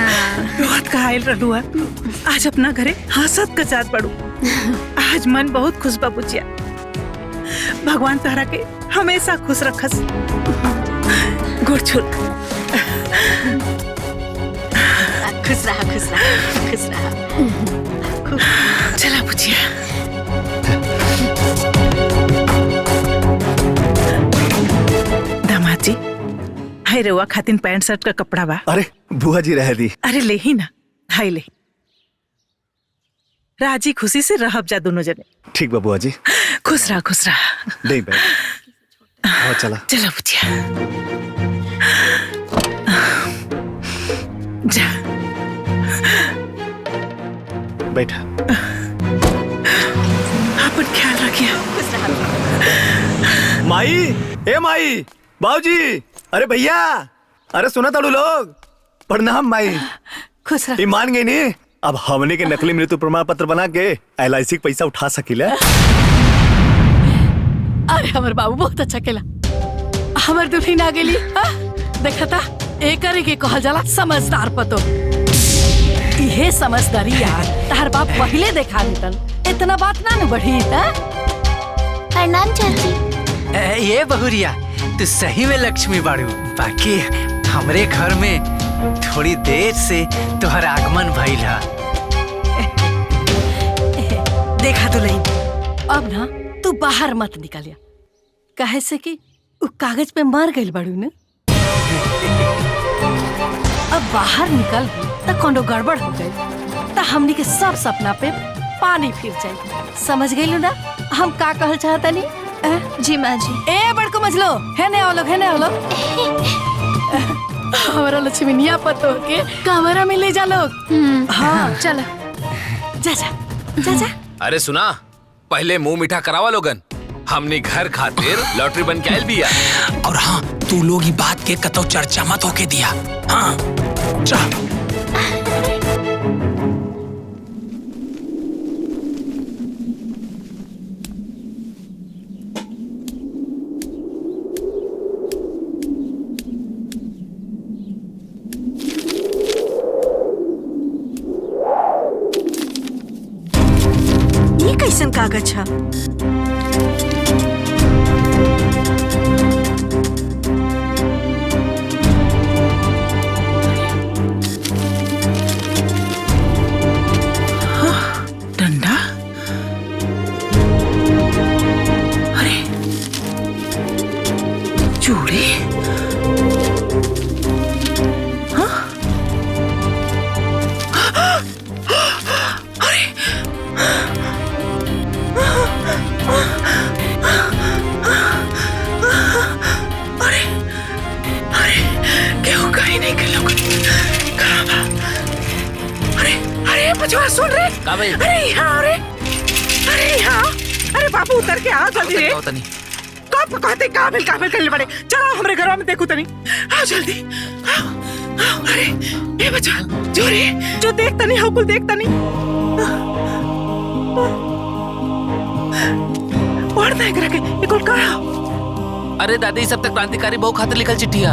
बहुत कहाइल रहलू है, आज अपना घरे हंसत का जात पड़ू। आज मन बहुत खुश बा बुचिया। भगवान तोहरा के हमेशा खुश रखस। गुड़ छुल। खुश रहा, खुश रहा, खुश रहा। चला बुचिया। दामाद जी, हाय रेवा खातिन पैंट शर्ट का कपड़ा बा। अरे बुआ जी रह दी। अरे ले ही ना, हाय ले। राजी खुशी से रहब जा दोनों जने। ठीक बा बुआ जी। खुश रहा, खुश रहा। नहीं बैठ। आओ चला। चला बुचिया। जा। बैठा। अपन ख्याल रखिए। माई, ए माई, बाबूजी, अरे भैया, अरे सुना ताड़ू लोग। प्रणाम माई। खुश रह। मान गई नी, अब हमने के नकली मृत्यु प्रमाण पत्र बना के LIC के पैसा उठा सकीले। अरे हमारे बाबू बहुत अच्छा केला। हमार दुल्हन आ गेली। देखा था एकरे के कहल जाला समझदार पतो। इहे समझदारी यार तार बाप पहले देखा लेतन, इतना बात ना न बढ़ी। प्रणाम चाची। ये बहुरिया, तू सही में लक्ष्मी बाड़ू। बाकी हमरे घर में थोड़ी देर से तुहर आगमन भइल है। देखा तो नहीं, अब ना तू बाहर मत निकलिया, काहे से कि उ कागज पे मर गइल बाड़ू ने। अब बाहर निकल त कोनो गड़बड़ हो गई त हमनी के सब सपना पे पानी फिर जाए। समझ गइलू ना हम का कहल चाहतनी? जी माँ जी। ए बड़को मजलो, है ने आओ लोग। हमारा लक्ष्मीनिया पतो के कमरा में ले जा लोग। हाँ चल, जा। अरे सुना, पहले मुंह मीठा करावा लोगन। हमने घर खातिर लॉटरी बन के आयल बिया। और हाँ, तू लोग ई बात के कतो चर्चा मत होके दिया। हाँ, जा। ये कैसन कागज है? चूड़ी केहू कहीं नहीं के लोग अरे बचवा सुन रे अरे यहाँ अरे यहाँ अरे बाबू उतर के आ जल्दी रे कब कहते काबिल करने पड़े चलो हमारे घर में देखो तनी आओ जल्दी आओ अरे ये बचवा जो रे जो देखता नहीं हो कुल देखता नहीं पढ़ता है करा के ये कुल कहा अरे दादी सब तक क्रांतिकारी बहु खातिर लिखल चिट्ठिया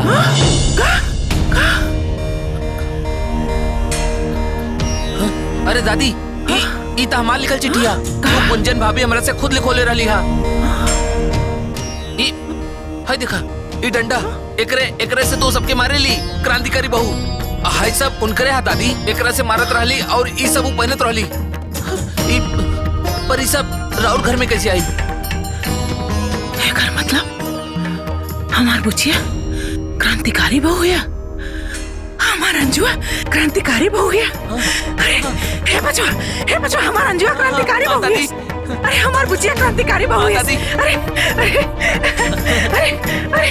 अरे दादी ई त हमार लिखल चिट्ठिया कुंजन भाभी हमरा से खुद लिखोले रहली हा ई हाय देखा ई डंडा एकरे से तो सबके मारे ली क्रांतिकारी बहु हाय सब उनकरे हा दादी एकरा से मारत रहली और ई सब पहनत रहली ई पर ई सब राउर घर में कैसे आई एकर मतलब हमार बुचिया क्रांतिकारी बहु हुआ हमार अंजुआ क्रांतिकारी बहु हुआ अरे हे बचवा हमार अंजुआ क्रांतिकारी बहु हुआ अरे हमार बुचिया क्रांतिकारी बहु हुआ अरे अरे अरे अरे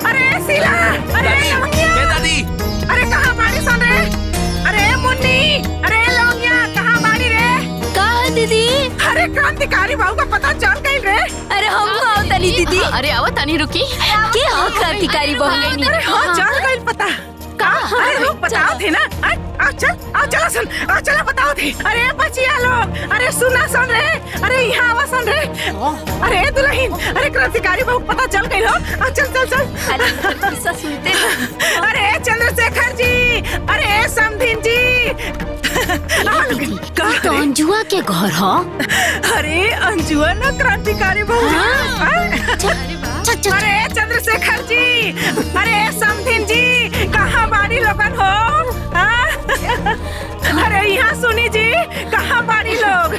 अरे शीला अरे लवंगिया दादी अरे कहाँ बाड़ी सन रे अरे मुन्नी अरे लवंगिया कहाँ बाड़ी रे कहाँ दीदी अरे क्रांतिकारी बहु का पता चल गई रे अरे हम आओ तनी दीदी अरे आओ तनी रुकी के हो क्रांतिकारी बहु गई अरे हाँ चल गई पता अरे लोग बताओ थे ना आओ चलो बताओ थे अरे बचिया लोग अरे सुना सुन रे अरे यहाँ आवा सुन रे अरे दुल्हन अरे क्रांतिकारी बहु पता चल गई हो चल सुनते अरे चंद्रशेखर जी अरे समधीन जी तो अंजुआ के घर हो अरे अंजुआ ना क्रांतिकारी बहु अरे चंद्रशेखर जी अरे समधीन जी कहाँ बाड़ी लोगन हो अरे यहाँ सुनी जी कहाँ बाड़ी लोग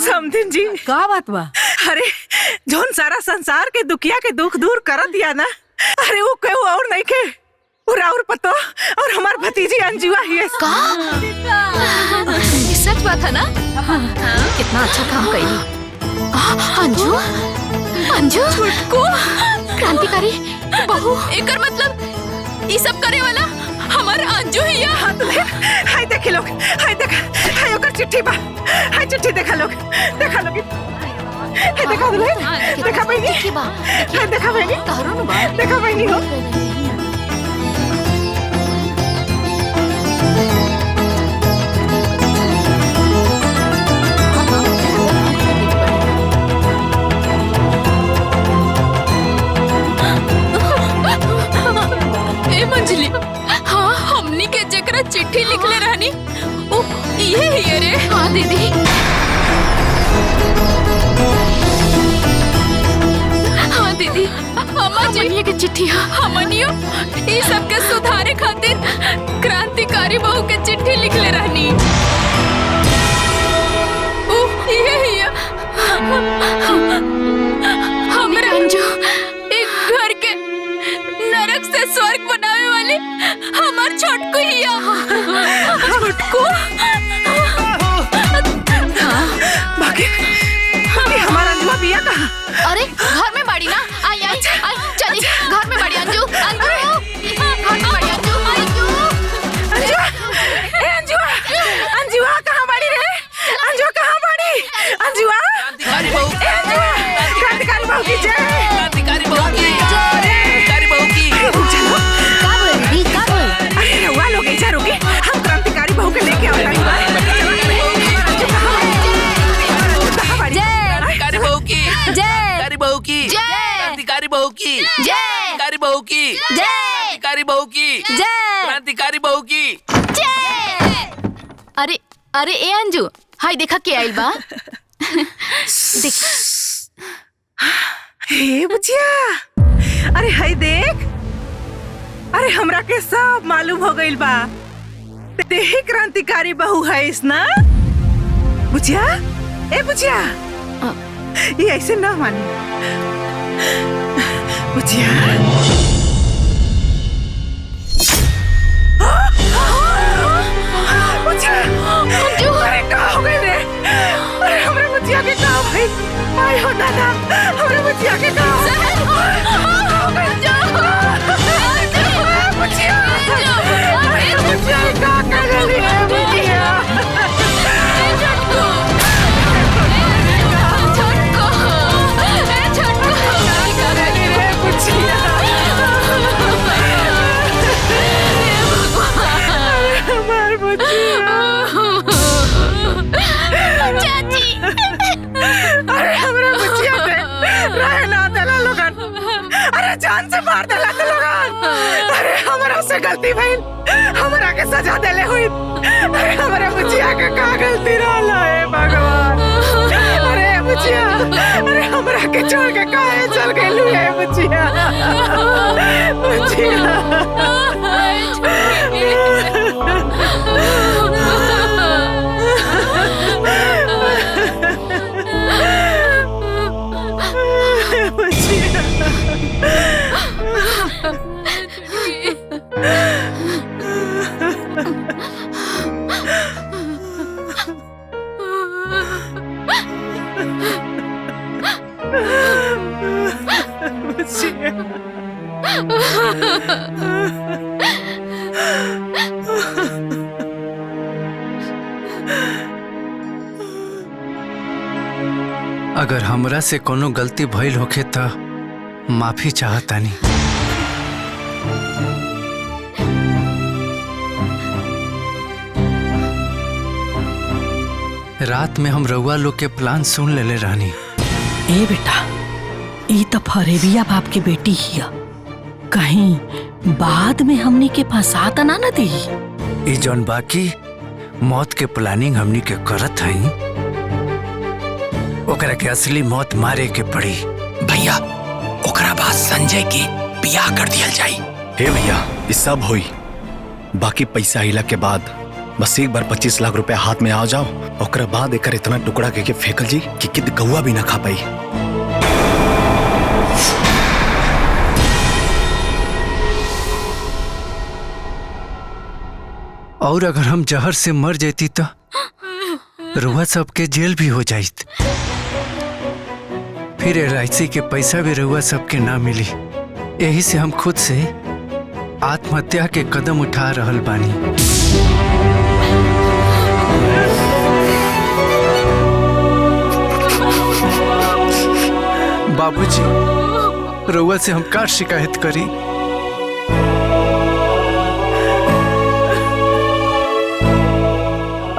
समधीन जी का बात बा अरे जोन सारा संसार के दुखिया के दुख दूर कर दिया ना अरे वो केहू और नहीं के और पतो और हमार भतीजी अंजुआ ही है ये सच बात है ना कितना अच्छा काम करी अंजू छुटको क्रांतिकारी बहु एकर मतलब ये सब करे वाला हमारा अंजू ही है हाय देखे लोग हाय ओकर चिट्ठी बा हाय चिट्ठी देखा लोग हाय देखा दुल्हन देखा बहनी हाय देखा बहनी देखा बहनी हो मंजली हाँ हमनी के जकरा चिट्ठी लिखले रहनी ओ ये ही रे हाँ दीदी हाँ दीदी हमनिया के चिट्ठी हमनियो ये सब के सुधारे खातिर क्रांतिकारी बहु के चिट्ठी लिखले रहनी ओ ये ही हमरा अंजू एक घर के नरक से स्वर्ग बनावे वाले हमार छोटको हिया छोटको बाकी हमारा अंजुआ बिया कहाँ अरे घर में बाड़ी ना आई चली घर में बाड़ी अंजू घर में बाड़ी अंजुआ कहाँ बाड़ी रे अंजुआ कहाँ बाड़ी अंजुआ क्रांतिकारी बहु की जय क्रांतिकारी बहु की अरे रउआ लोग ऐसा रुके हम क्रांतिकारी बहु के लेके आओ क्रांतिकारी बहु की क्रांतिकारी बहु की क्रांतिकारी बहु की क्रांतिकारी बहु की क्रांतिकारी बहु की क्रांतिकारी बहु की अरे अरे ए अंजू हाय देखा के आइल बा देख हे बुचिया अरे हाय देख अरे हमरा के सब मालूम हो गइल बा ते ही क्रांतिकारी बहु है इस ना बुचिया ए बुचिया ये ऐसे ना मानी बुचिया। बुचिया अरे का हो गई रे? अरे हमरे बुचिया के का हो गई? आय हो दादा हमरे बुचिया के का हो गई? बुचिया अरे बुचिया का कर रही है बुचिया? अरे हमरा बच्चिया पे रहे ना देला लोगन, अरे जान से मार देला तो लोगन। अरे हमरा से गलती भइल, हमरा के सजा देले हुई। अरे हमरा बच्चिया के का गलती रहला है भगवान? अरे बच्चिया अरे हमरा के छोड़ के काहे चल गइलू है बच्चिया? अगर हमरा से कोनो गलती भइल होखे त माफी चाहतानी। रात में हम रउआ लोग के प्लान सुन लेले रहनी। ए बेटा ई तो फरेबिया बाप के बेटी हिया, कहीं बाद में हमनी के फंसा त ना दी। ई जौन बाकी मौत के प्लानिंग हमनी के करत हई, ओकरा के असली मौत मारे के पड़ी। भैया ओकरा बाद संजय के बियाह कर दिया जाई। हे भैया ये सब हुई, बाकी पैसा हिला के बाद बस एक बार 25 लाख रुपया हाथ में आ जाओ, ओकरा बाद एकर इतना टुकड़ा के फेंकल जी कि किद कौआ भी ना खा पाई। और अगर हम जहर से मर जाती तो रुआ सबके जेल भी हो जाइत, फिर LIC के पैसा भी रुआ सबके ना मिली। यही से हम खुद से आत्महत्या के कदम उठा रहल बानी। बाबूजी रुआ से हम का शिकायत करी?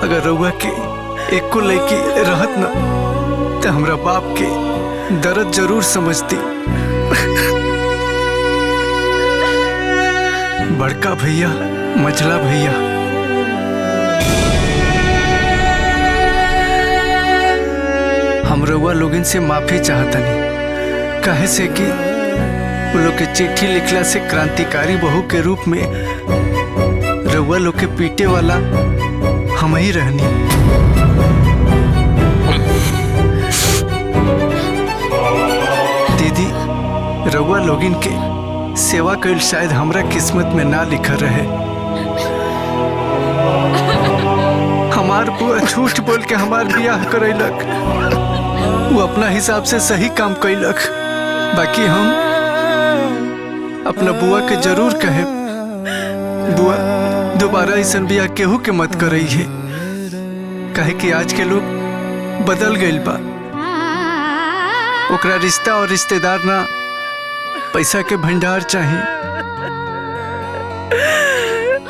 अगर रउआ के एको लड़की रहत न तो हमरा बाप के दर्द जरूर समझती। बड़का भैया मझला भैया हम रउआ लोगन से माफी चाहतनी, काहे से कि वो लोग के चिट्ठी लिखला से क्रांतिकारी बहू के रूप में रउआ लोग के पीटे वाला हम ही रहनी। दीदी रउआ लोगिन के सेवा कईल शायद हमरा किस्मत में ना लिखा रहे। हमार बुआ झूठ बोल के हमार बियाह करैलक, वो अपना हिसाब से सही काम कैलक। बाकी हम अपना बुआ के जरूर कहे, बुआ दोबारा ऐसा बियाह केहू के मत करई है, काहे कि आज के लोग बदल गइल बा। ओकरा रिश्ता और रिश्तेदार ना पैसा के भंडार चाहिए।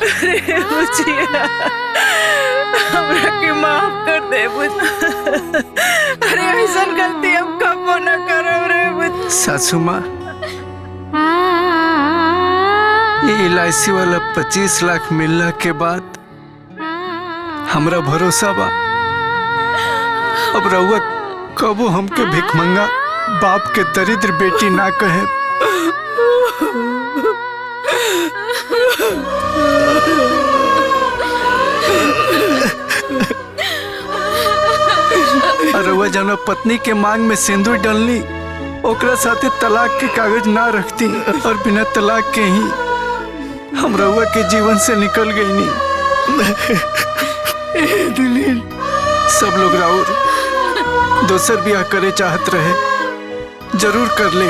अरे बुचिया हमरा के माफ कर दे बुच। अरे ऐसा गलती हम कबो न करब रे बुच। सासू माँ ये LIC वाला 25 लाख मिलने के बाद हमरा भरोसा बा अब रउआ कबो हमके भिखमंगा बाप के दरिद्र बेटी ना कहे। रउआ जौना पत्नी के मांग में सिंदूर डलनी ओकरा साथे तलाक के कागज ना रखती और बिना तलाक के ही हम रउआ के जीवन से निकल गई दिलील सब लोग राउर दोसर ब्याह करे चाहत रहे जरूर कर ले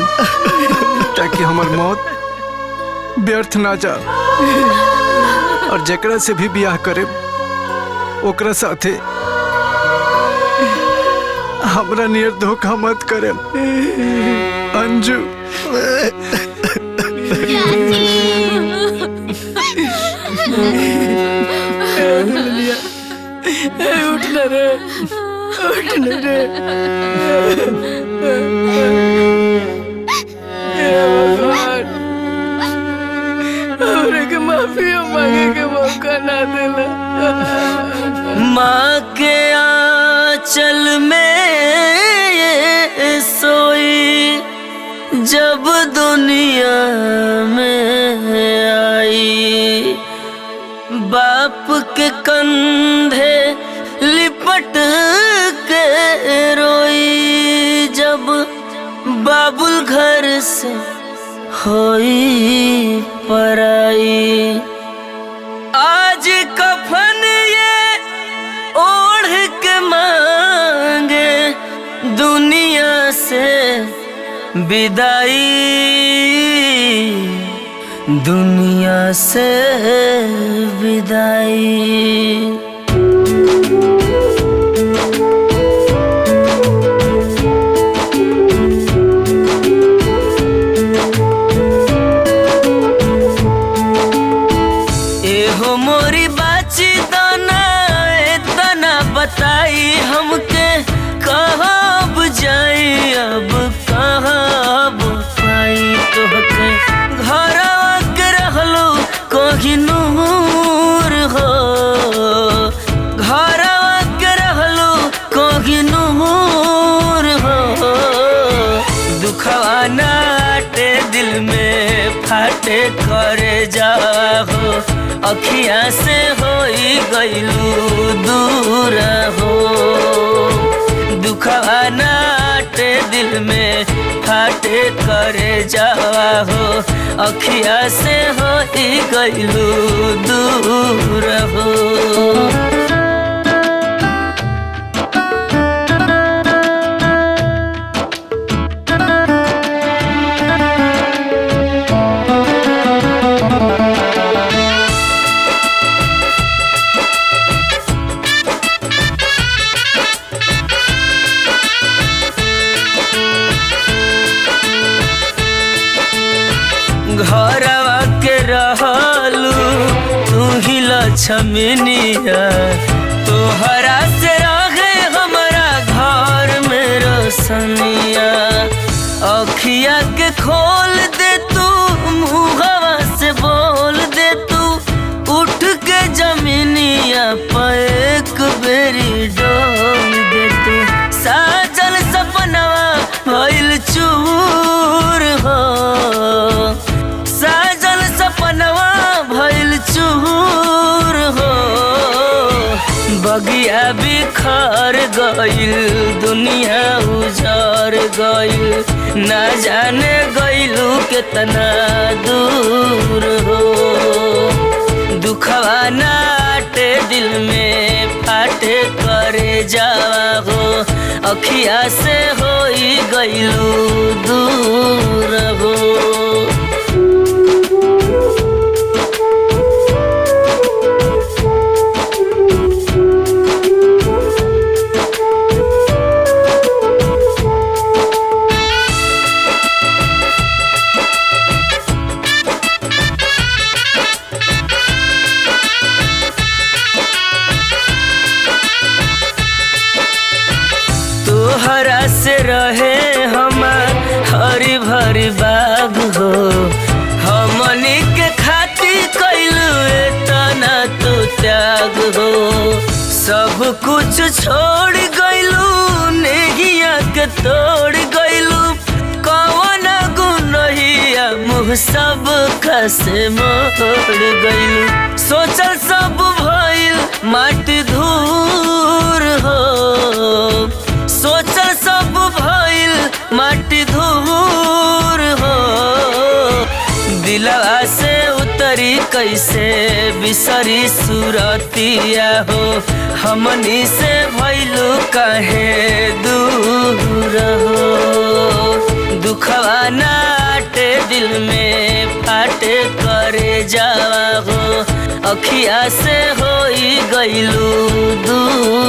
ताकि हमार मौत व्यर्थ ना जा और जकरा से भी ब्याह करे ओकरा साथे हमरा नियर धोखा मत करे अंजू। उठ न रे, उठ न रे। भगवान हमरे के माफी मांगे के मौका ना देला। माँ के आंचल में सोई जब दुनिया में आई, बाप के कंधे लिपट के रोई जब बाबुल घर से होई पराई। आज कफन ये ओढ़ के मांगे दुनिया से विदाई, दुनिया से विदाई। एहो मोरी बाची दाना इतना बताई हमके कहाँ जाई अब कहाँ पाई तोहके। घर के रहलो कहीं नूर हो, घर के रहलो कहीं नूर हो। दुखवा नाटे दिल में फाटे करे जाहो, अखियाँ से होई गइलू दूर हो। दुखवा नाटे दिल में फाटे करे जाहो, अखियाँ से होई गइलू दूर हो। घरवा के रहलू तू ही लक्ष्मीनिया, तोहरा से रहे हमारा घर में रोशनिया। अखिया के खोल दे तू, मुहवा से बोल दे तू, उठ के जमीनिया पर एक बेरी डोल दे तू। साजल सपनवा भइल चूर हो, साजल सपनवा भइल चूर हो। बगिया बिखर गइल, दुनिया उजड़ गइल, ना जाने गइलू कितना दूर हो। दुखवा नाटे दिल में फाटे करे जाहो, अखिया से होई गइलू दूर हो। तोहरा से रहे हमार हरी भरी बाग हो, हमनी के खातिर कइलू इतना तो त्याग हो। सब कुछ छोड़ गइलू, नेहिया के तोड़ गइलू, कौन गुनहिया मुँह सब से मोड़ गइलू। सोचल सब भइल माटी धूर हो, कैसे बिसरी सुरतिया हो हमनी से भइलू काहे दूर हो दुखवा नाटे दिल में फाटे करे जावा हो अखिया से होई गइलू दूर